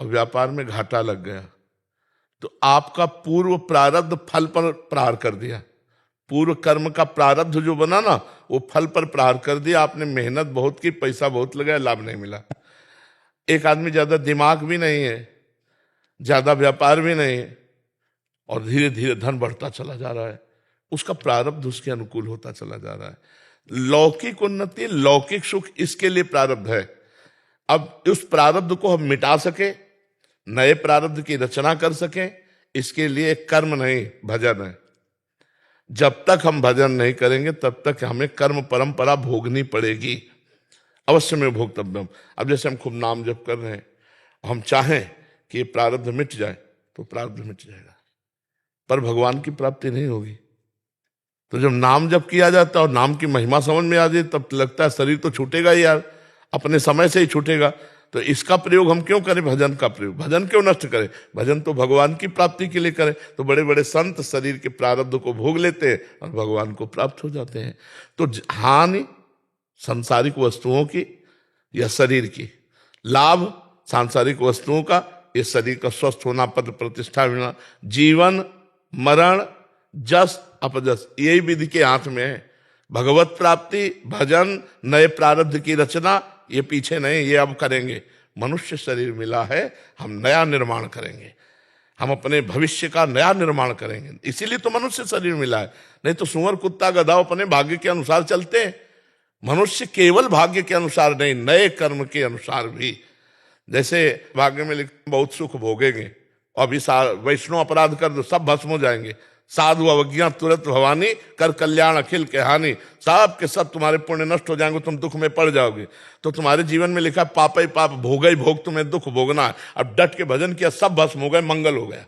और व्यापार में घाटा लग गया, तो आपका पूर्व प्रारब्ध फल पर प्रहार कर दिया। पूर्व कर्म का प्रारब्ध जो बना ना, वो फल पर प्रहार कर दिया। आपने मेहनत बहुत की, पैसा बहुत लगाया, लाभ नहीं मिला। एक आदमी ज्यादा दिमाग भी नहीं है, ज्यादा व्यापार भी नहीं है, और धीरे धीरे धन बढ़ता चला जा रहा है, उसका प्रारब्ध उसके अनुकूल होता चला जा रहा है। लौकिक उन्नति, लौकिक सुख, इसके लिए प्रारब्ध है। अब उस प्रारब्ध को हम मिटा सके, नए प्रारब्ध की रचना कर सके, इसके लिए कर्म नहीं भजन है। जब तक हम भजन नहीं करेंगे तब तक हमें कर्म परंपरा भोगनी पड़ेगी। अवश्य में भोक्तव्यम। अब जैसे हम खूब नाम जप कर रहे हैं, हम चाहें कि ये प्रारब्ध मिट जाए तो प्रारब्ध मिट जाएगा, पर भगवान की प्राप्ति नहीं होगी। तो जब नाम जप किया जाता है और नाम की महिमा समझ में आ जाए तब लगता है शरीर तो छूटेगा ही यार, अपने समय से ही छूटेगा। तो इसका प्रयोग हम क्यों करें? भजन का प्रयोग। भजन क्यों नष्ट करें? भजन तो भगवान की प्राप्ति के लिए करें। तो बड़े बड़े संत शरीर के प्रारब्ध को भोग लेते हैं और भगवान को प्राप्त हो जाते हैं। तो हानि सांसारिक वस्तुओं की या शरीर की, लाभ सांसारिक वस्तुओं का, ये शरीर का स्वस्थ होना, पद प्रतिष्ठा मिलना, जीवन मरण, जस अपजस, यही विधि के हाथ में है। भगवत प्राप्ति, भजन, नए प्रारब्ध की रचना, ये पीछे नहीं, ये अब करेंगे। मनुष्य शरीर मिला है, हम नया निर्माण करेंगे, हम अपने भविष्य का नया निर्माण करेंगे। इसीलिए तो मनुष्य शरीर मिला है, नहीं तो सुअर कुत्ता गधा अपने भाग्य के अनुसार चलते हैं। मनुष्य केवल भाग्य के अनुसार नहीं, नए कर्म के अनुसार भी। जैसे भाग्य में लिखते बहुत सुख भोगेंगे, अभी वैष्णव अपराध कर दो सब भस्म हो जाएंगे, साधु अवज्ञा तुरंत भवानी, कर कल्याण अखिल के हानि, सब के सब तुम्हारे पुण्य नष्ट हो जाएंगे, तुम दुख में पड़ जाओगे। तो तुम्हारे जीवन में लिखा पाप ही पाप, भोग ही भोग, तुम्हें दुख भोगना है। अब डट के भजन किया, सब भस्म हो गए, मंगल हो गया।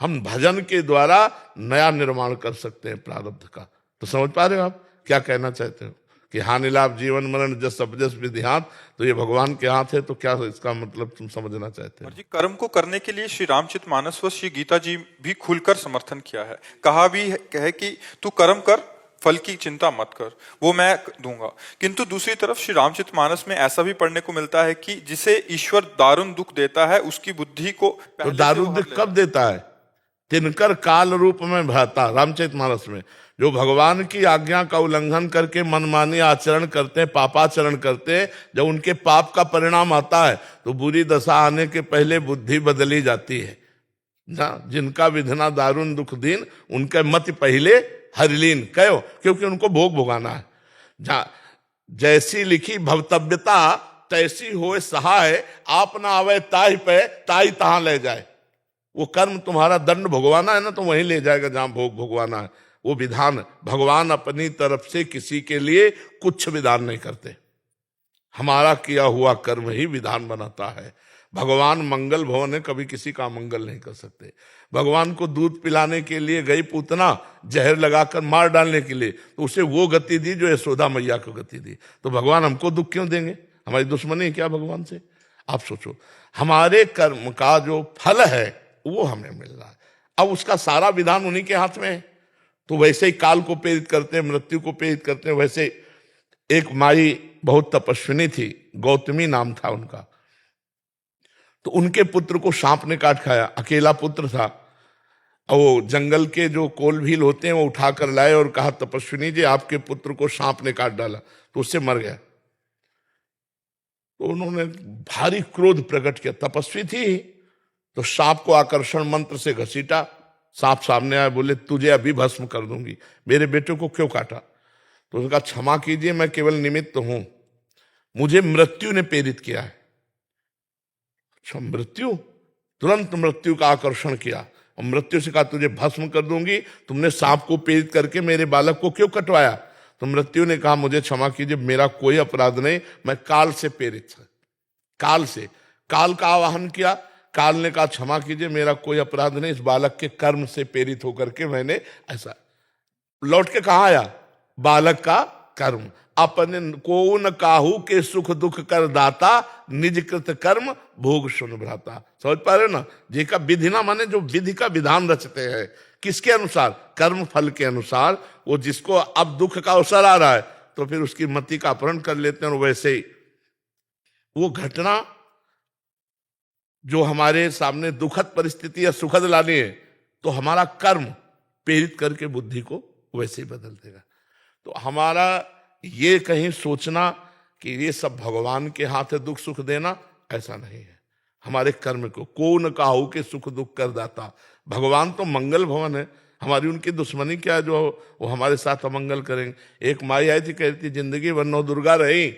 हम भजन के द्वारा नया निर्माण कर सकते हैं प्रारब्ध का। तो समझ पा रहे हो आप क्या कहना चाहते हो कि हानि लाभ जीवन मरण जस अपजस विधि हाथ, तो ये भगवान के हाथ है। तो क्या इसका मतलब तुम समझना चाहते हो?
जी, कर्म को करने के लिए श्री रामचरितमानस व श्री गीता जी भी खुलकर समर्थन किया है। कहा भी है कि तू कर्म कर, फल की चिंता मत कर, वो मैं दूंगा। किंतु दूसरी तरफ श्री रामचरितमानस में ऐसा भी पढ़ने को मिलता है कि जिसे ईश्वर दारुण दुख देता है उसकी बुद्धि को
तो दारुण दुख कब देता है? तिनकर काल रूप में भ्राता। रामचरितमानस में जो भगवान की आज्ञा का उल्लंघन करके मनमानी आचरण करते हैं, पापाचरण करते हैं, जब उनके पाप का परिणाम आता है तो बुरी दशा आने के पहले बुद्धि बदली जाती है ना। जिनका विधना दारुण दुख दीन, उनके मत पहले हरिलीन कहो, क्योंकि उनको भोग भोगाना है। जैसी लिखी भवतव्यता तैसी होए सहाय, आप ना आवे ताई पे ताई तहां ले जाए। वो कर्म तुम्हारा दंड भोगवाना है ना, तो वहीं ले जाएगा जहां भोग भोगवाना है। वो विधान भगवान अपनी तरफ से किसी के लिए कुछ विधान नहीं करते, हमारा किया हुआ कर्म ही विधान बनाता है। भगवान मंगल भवन है, कभी किसी का मंगल नहीं कर सकते। भगवान को दूध पिलाने के लिए गई पूतना जहर लगाकर मार डालने के लिए, तो उसे वो गति दी जो यशोदा मैया को गति दी। तो भगवान हमको दुख क्यों देंगे? हमारी दुश्मनी है क्या भगवान से? आप सोचो, हमारे कर्म का जो फल है वो हमें मिल रहा है, अब उसका सारा विधान उन्हीं के हाथ में है। तो वैसे ही काल को प्रेरित करते हैं, मृत्यु को प्रेरित करते हैं। वैसे एक माई बहुत तपस्विनी थी, गौतमी नाम था उनका, तो उनके पुत्र को सांप ने काट खाया, अकेला पुत्र था। और वो जंगल के जो कोल भील होते हैं वो उठाकर लाए और कहा, तपस्विनी जी आपके पुत्र को सांप ने काट डाला, तो उससे मर गया। तो उन्होंने भारी क्रोध प्रकट किया, तपस्वी थी, तो सांप को आकर्षण मंत्र से घसीटा। सांप सामने आए, बोले तुझे अभी भस्म कर दूंगी, मेरे बेटे को क्यों काटा? तो उसने कहा क्षमा कीजिए, मैं केवल निमित्त हूं, मुझे मृत्यु ने प्रेरित किया है। अच्छा मृत्यु? तुरंत मृत्यु का आकर्षण किया और मृत्यु से कहा तुझे भस्म कर दूंगी, तुमने सांप को प्रेरित करके मेरे बालक को क्यों कटवाया? तो मृत्यु ने कहा मुझे क्षमा कीजिए, मेरा कोई अपराध नहीं, मैं काल से प्रेरित था। काल से, काल का आवाहन किया, काल ने कहा क्षमा कीजिए मेरा कोई अपराध नहीं, इस बालक के कर्म से प्रेरित होकर के मैंने ऐसा। लौट के कहा आया? बालक का कर्म, अपने को न काहू के सुख दुख कर दाता, निज कृत कर्म भोग सुन भ्राता। समझ पा रहे हो ना? जी का विधि ना माने जो विधि का विधान रचते हैं, किसके अनुसार? कर्म फल के अनुसार। वो जिसको अब दुख का अवसर आ रहा है तो फिर उसकी मति का अपहरण कर लेते हैं। और वैसे ही वो घटना जो हमारे सामने दुखद परिस्थिति या सुखद लानी है, तो हमारा कर्म प्रेरित करके बुद्धि को वैसे ही बदल देगा। तो हमारा ये कहीं सोचना कि ये सब भगवान के हाथ है दुख सुख देना, ऐसा नहीं है। हमारे कर्म को न काहू के सुख दुख कर दाता। भगवान तो मंगल भवन है, हमारी उनकी दुश्मनी क्या है जो वो हमारे साथ अमंगल करेंगे? एक माई आई थी, कहती थी जिंदगी भर नौ दुर्गा रही,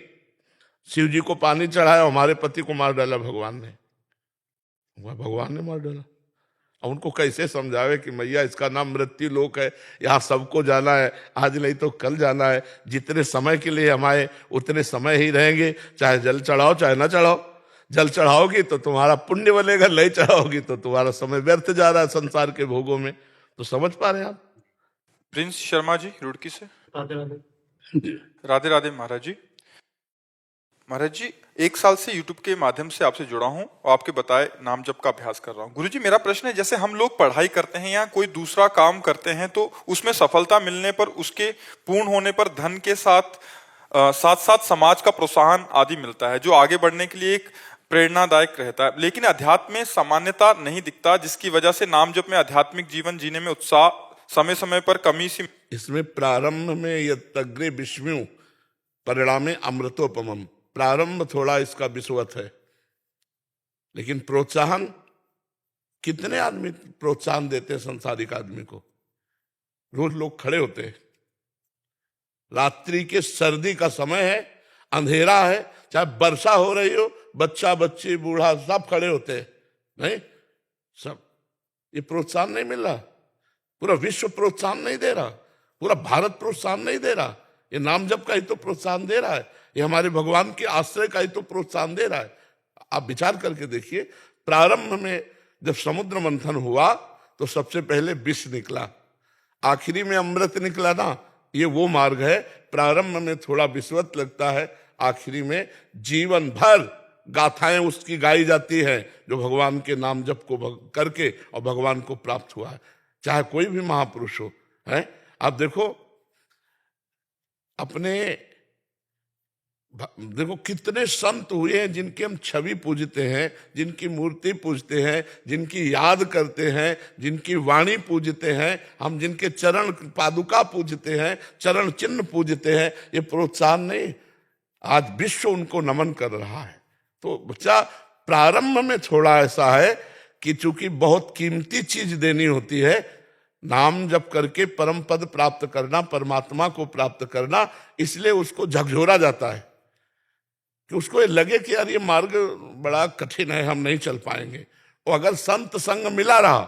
शिव जी को पानी चढ़ाया, हमारे पति को मार डाला भगवान ने। भगवान ने मार डाला। अब उनको कैसे समझावे कि मैया इसका नाम मृत्यु लोक है, यहाँ सबको जाना है, आज नहीं तो कल जाना है, जितने समय के लिए हम आए उतने समय ही रहेंगे, चाहे जल चढ़ाओ चाहे ना चढ़ाओ। जल चढ़ाओगी तो तुम्हारा पुण्य बनेगा, नहीं चढ़ाओगी तो तुम्हारा समय व्यर्थ जा रहा है संसार के भोगों में। तो समझ पा रहे हैं आप?
प्रिंस शर्मा जी रुड़की से। राधे राधे महाराज जी। महाराज जी, 1 साल से YouTube के माध्यम से आपसे जुड़ा हूं और आपके बताए नाम जप का अभ्यास कर रहा हूं। गुरुजी, मेरा प्रश्न है, जैसे हम लोग पढ़ाई करते हैं या कोई दूसरा काम करते हैं तो उसमें सफलता मिलने पर, उसके पूर्ण होने पर धन के साथ साथ समाज का प्रोत्साहन आदि मिलता है, जो आगे बढ़ने के लिए एक प्रेरणादायक रहता है। लेकिन अध्यात्म में सामान्यता नहीं दिखता, जिसकी वजह से नाम जप में आध्यात्मिक जीवन जीने में उत्साह समय समय पर कमी सी।
इसमें प्रारंभ में यग्रे विस्मयु परिणामे अमृतोपमम, प्रारंभ थोड़ा इसका विषवत है, लेकिन प्रोत्साहन, कितने आदमी प्रोत्साहन देते हैं संसारिक आदमी को। रोज लोग खड़े होते हैं, रात्रि के सर्दी का समय है, अंधेरा है, चाहे वर्षा हो रही हो, बच्चा बच्ची बूढ़ा सब खड़े होते हैं, नहीं सब। ये प्रोत्साहन नहीं मिल रहा, पूरा विश्व प्रोत्साहन नहीं दे रहा, पूरा भारत प्रोत्साहन नहीं दे रहा। ये नाम जप का ही तो प्रोत्साहन दे रहा है, ये हमारे भगवान के आश्रय का ही तो प्रोत्साहन दे रहा है। आप विचार करके देखिए, प्रारंभ में जब समुद्र मंथन हुआ तो सबसे पहले विष निकला, आखिरी में अमृत निकला ना। ये वो मार्ग है, प्रारंभ में थोड़ा विश्वत लगता है, आखिरी में जीवन भर गाथाएं उसकी गाई जाती हैं जो भगवान के नाम जप को करके और भगवान को प्राप्त हुआ है, चाहे कोई भी महापुरुष हो। है आप देखो, अपने देखो कितने संत हुए हैं जिनकी हम छवि पूजते हैं, जिनकी मूर्ति पूजते हैं, जिनकी याद करते हैं, जिनकी वाणी पूजते हैं, हम जिनके चरण पादुका पूजते हैं, चरण चिन्ह पूजते हैं। ये प्रोत्साहन नहीं, आज विश्व उनको नमन कर रहा है। तो बच्चा, प्रारंभ में थोड़ा ऐसा है कि चूंकि बहुत कीमती चीज देनी होती है, नाम जप करके परम पद प्राप्त करना, परमात्मा को प्राप्त करना, इसलिए उसको झकझोरा जाता है कि उसको ये लगे कि यार ये मार्ग बड़ा कठिन है, हम नहीं चल पाएंगे। और अगर संत संग मिला रहा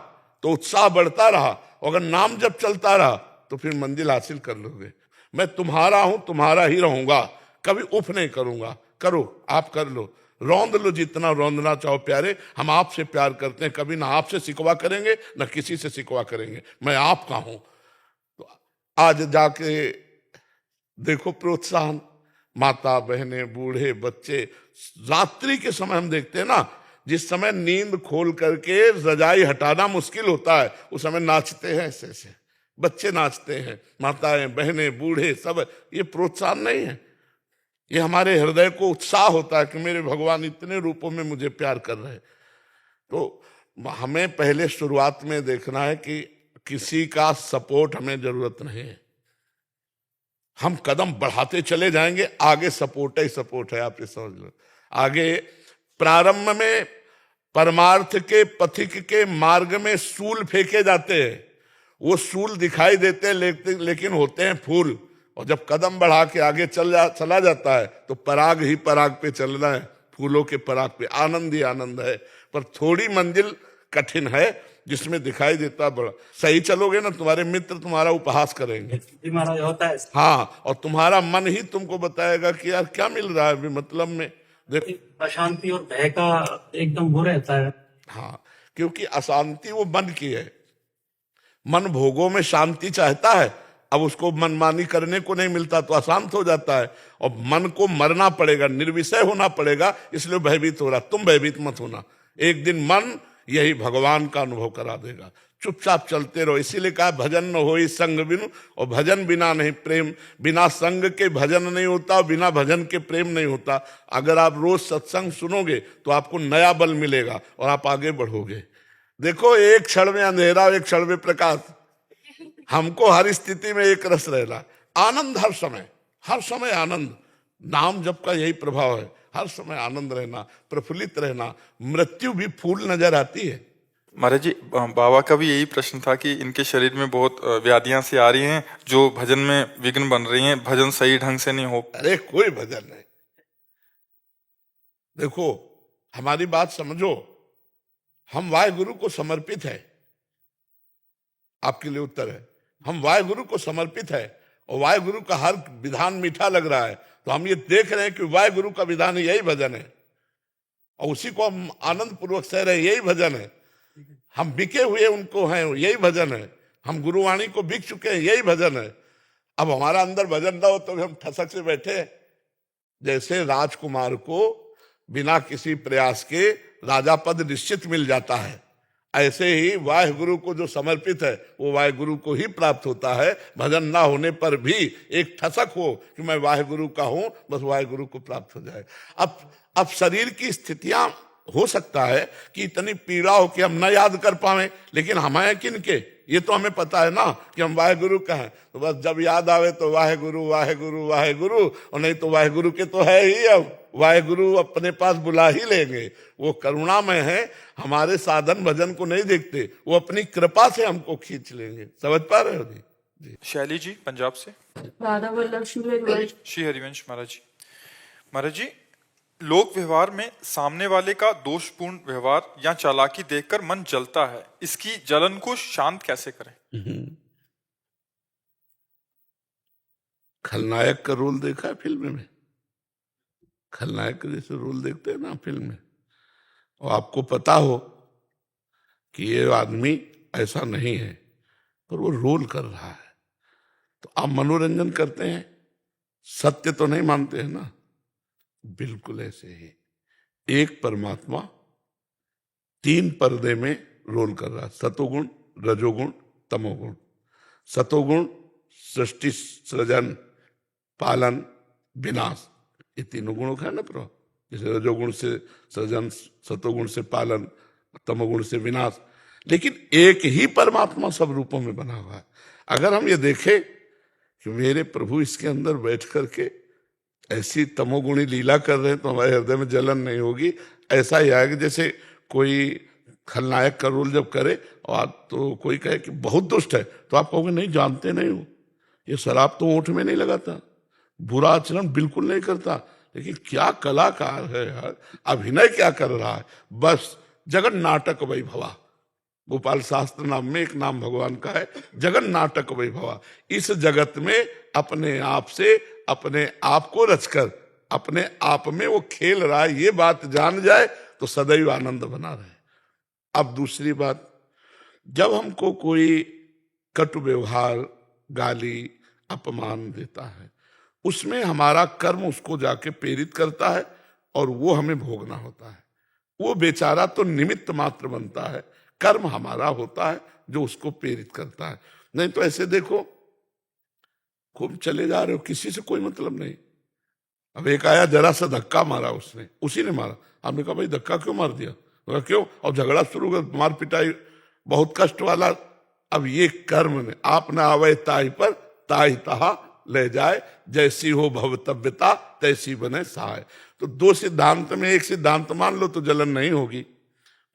तो उत्साह बढ़ता रहा, और अगर नाम जप चलता रहा तो फिर मंजिल हासिल कर लोगे। मैं तुम्हारा हूं, तुम्हारा ही रहूंगा, कभी उफ नहीं करूंगा। करो, आप कर लो, रौंद लो जितना रौंदना चाहो प्यारे, हम आपसे प्यार करते हैं, कभी ना आपसे सिकवा करेंगे ना किसी से सिकवा करेंगे, मैं आपका हूं। तो आज जाके देखो प्रोत्साहन, माता बहने बूढ़े बच्चे, रात्रि के समय हम देखते हैं ना, जिस समय नींद खोल करके रजाई हटाना मुश्किल होता है, उस समय नाचते हैं, ऐसे ऐसे बच्चे नाचते हैं, माताएं बहने बूढ़े सब। ये प्रोत्साहन नहीं है, ये हमारे हृदय को उत्साह होता है कि मेरे भगवान इतने रूपों में मुझे प्यार कर रहे हैं। तो हमें पहले शुरुआत में देखना है कि किसी का सपोर्ट हमें जरूरत नहीं है, हम कदम बढ़ाते चले जाएंगे, आगे सपोर्ट ही सपोर्ट है। आप ये समझ लो, आगे प्रारंभ में परमार्थ के पथिक के मार्ग में सूल फेंके जाते हैं, वो सूल दिखाई देते हैं लेकिन होते हैं फूल। और जब कदम बढ़ा के आगे चला जाता है तो पराग ही पराग पे चलना है, फूलों के पराग पे आनंद ही आनंद है। पर थोड़ी मंजिल कठिन है जिसमें दिखाई देता बड़ा। सही चलोगे ना, तुम्हारे मित्र तुम्हारा उपहास करेंगे,
होता है।
हाँ, और तुम्हारा मन ही तुमको बताएगा कि यार क्या मिल रहा है मतलब में। देखो,
अशांति और भय का एकदम वो रहता है।
हाँ, क्योंकि अशांति वो मन की है, मन भोगों में शांति चाहता है, अब उसको मनमानी करने को नहीं मिलता तो अशांत हो जाता है, और मन को मरना पड़ेगा, निर्विषय होना पड़ेगा, इसलिए भयभीत हो रहा। तुम भयभीत मत होना, एक दिन मन यही भगवान का अनुभव करा देगा। चुपचाप चलते रहो, इसीलिए कहा भजन न होई संग बिनु, और भजन बिना नहीं प्रेम, बिना संग के भजन नहीं होता, बिना भजन के प्रेम नहीं होता। अगर आप रोज सत्संग सुनोगे तो आपको नया बल मिलेगा और आप आगे बढ़ोगे। देखो, एक क्षण में अंधेरा, एक क्षण में प्रकाश, हमको हर स्थिति में एक रस रहना, आनंद हर समय आनंद। नाम जप का यही प्रभाव है, हर समय आनंद रहना, प्रफुल्लित रहना। मृत्यु भी फूल नजर आती है।
महाराज जी, बाबा का भी यही प्रश्न था कि इनके शरीर में बहुत व्याधियां सी आ रही हैं जो भजन में विघ्न बन रही हैं, भजन सही ढंग से नहीं हो।
अरे कोई भजन नहीं, देखो हमारी बात समझो, हम वाहेगुरु को समर्पित है। आपके लिए उत्तर है, हम वाहेगुरु को समर्पित है, और वाहेगुरु का हर विधान मीठा लग रहा है, तो हम ये देख रहे हैं कि वाहेगुरु का विधान यही भजन है, और उसी को हम आनंद पूर्वक सह रहे, यही भजन है। हम बिके हुए उनको हैं, यही भजन है। हम गुरुवाणी को बिक चुके हैं, यही भजन है। अब हमारा अंदर भजन ना हो तो भी हम ठसक से बैठे हैं। जैसे राजकुमार को बिना किसी प्रयास के राजा पद निश्चित मिल जाता है, ऐसे ही वाहे गुरु को जो समर्पित है वो वाहे गुरु को ही प्राप्त होता है। भजन ना होने पर भी एक ठसक हो कि मैं वाहे गुरु का हूं, बस वाहे गुरु को प्राप्त हो जाए। अब शरीर की स्थितियां हो सकता है कि इतनी पीड़ा हो कि हम न याद कर पाए, लेकिन हमें किनके, ये तो हमें पता है ना कि हम वाहे गुरु का हैं। तो बस जब याद आवे तो वाहे गुरु वाहे गुरु वाहे गुरु, और नहीं तो वाहे गुरु के तो है ही, अब वाहे गुरु अपने पास बुला ही लेंगे। वो करुणामय है, हमारे साधन भजन को नहीं देखते, वो अपनी कृपा से हमको खींच लेंगे। समझ पा रहे हो जी?
शैली जी पंजाब से।
राधा वल्लभ श्री हरिवंश।
श्री हरिवंश महाराज जी। महाराज जी, लोक व्यवहार में सामने वाले का दोषपूर्ण व्यवहार या चालाकी देखकर मन जलता है, इसकी जलन को शांत कैसे करें?
खलनायक का रोल देखा है फिल्म में? खलनायक का जैसे रोल देखते हैं ना फिल्म में, और आपको पता हो कि ये आदमी ऐसा नहीं है, पर वो रोल कर रहा है, तो आप मनोरंजन करते हैं, सत्य तो नहीं मानते हैं ना। बिल्कुल ऐसे ही एक परमात्मा 3 पर्दे में रोल कर रहा है, सतोगुण, रजोगुण, तमोगुण। सतोगुण सृष्टि, सृजन, पालन, विनाश, ये तीनों गुणों का है ना प्रभाव। जैसे रजोगुण से सृजन, सतोगुण से पालन, तमोगुण से विनाश, लेकिन एक ही परमात्मा सब रूपों में बना हुआ है। अगर हम ये देखें कि मेरे प्रभु इसके अंदर बैठ करके ऐसी तमोगुणी लीला कर रहे हैं, तो हमारे हृदय में जलन नहीं होगी। ऐसा ही आएगा जैसे कोई खलनायक का रोल जब करे और तो कोई कहे कि बहुत दुष्ट है, तो आप कहोगे नहीं, जानते नहीं हो, ये शराब तो ओंठ में नहीं लगाता, बुरा आचरण बिल्कुल नहीं करता, लेकिन क्या कलाकार है यार, अभिनय क्या कर रहा है। बस जगन नाटक वैभवा, गोपाल शास्त्र नाम में एक नाम भगवान का है, जगन नाटक वैभवा। इस जगत में अपने आप से अपने आप को रचकर अपने आप में वो खेल रहा है, ये बात जान जाए तो सदैव आनंद बना रहे। अब दूसरी बात, जब हमको कोई कटु व्यवहार, गाली, अपमान देता है, उसमें हमारा कर्म उसको जाके प्रेरित करता है और वो हमें भोगना होता है। वो बेचारा तो निमित्त मात्र बनता है, कर्म हमारा होता है जो उसको प्रेरित करता है। नहीं तो ऐसे देखो, खूब चले जा रहे हो, किसी से कोई मतलब नहीं। अब एक आया, जरा सा धक्का मारा उसने, उसी ने मारा। आपने कहा भाई धक्का क्यों मार दिया? बोला क्यों? और झगड़ा शुरू कर, मार पिटाई, बहुत कष्ट वाला। अब ये कर्म ने आप न आवे ताई पर ताई तहा ले जाए, जैसी हो भवतव्यता तैसी बने सहाय। तो 2 सिद्धांत में एक सिद्धांत मान लो तो जलन नहीं होगी।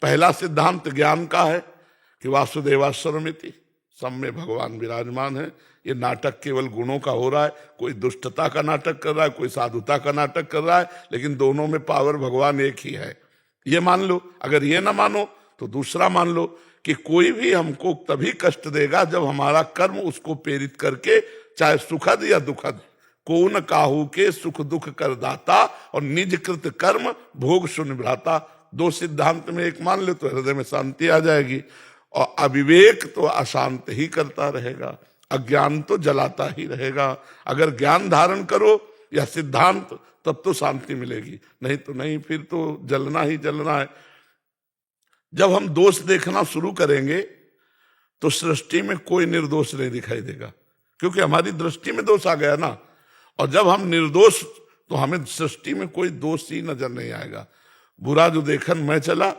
पहला सिद्धांत ज्ञान का है कि वासुदेवास्वरमिति, सब में भगवान विराजमान है। ये नाटक केवल गुणों का हो रहा है, कोई दुष्टता का नाटक कर रहा है, कोई साधुता का नाटक कर रहा है, लेकिन दोनों में पावर भगवान एक ही है, ये मान लो। अगर ये ना मानो तो दूसरा मान लो कि कोई भी हमको तभी कष्ट देगा जब हमारा कर्म उसको प्रेरित करके, चाहे सुखद या दुखद, को न काहू के सुख दुख कर दाता और निज कृत कर्म भोग सुन भ्राता। 2 सिद्धांत में एक मान ले तो हृदय में शांति आ जाएगी। और अविवेक तो अशांत ही करता रहेगा, अज्ञान तो जलाता ही रहेगा। अगर ज्ञान धारण करो या सिद्धांत, तब तो शांति मिलेगी, नहीं तो नहीं, फिर तो जलना ही जलना है। जब हम दोष देखना शुरू करेंगे तो सृष्टि में कोई निर्दोष नहीं दिखाई देगा, क्योंकि हमारी दृष्टि में दोष आ गया ना। और जब हम निर्दोष, तो हमें सृष्टि में कोई दोष ही नजर नहीं आएगा। बुरा जो देखन मैं चला,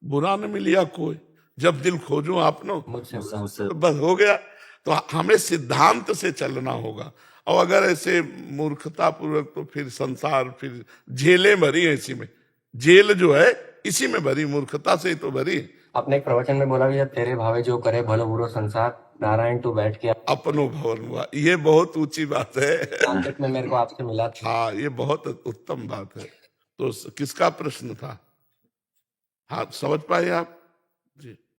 बुरा न मिलिया कोई, जब दिल खोजूं आपनो, तो बस हो गया। तो हमें सिद्धांत से चलना होगा। और अगर ऐसे मूर्खता पूर्वक, तो फिर संसार, फिर जेलें भरी है इसी में, जेल जो है इसी में भरी, मूर्खता से ही तो भरी।
आपने एक प्रवचन में बोला कि जब तेरे भावे जो करे भलो बुरो संसार, नारायण तू बैठ के
अपनो भवन हुआ, ये बहुत ऊंची बात है।
नाटक में मेरे को आपसे मिला था।
हाँ, ये बहुत उत्तम बात है। तो किसका प्रश्न था? हाँ, समझ पाए आप जी?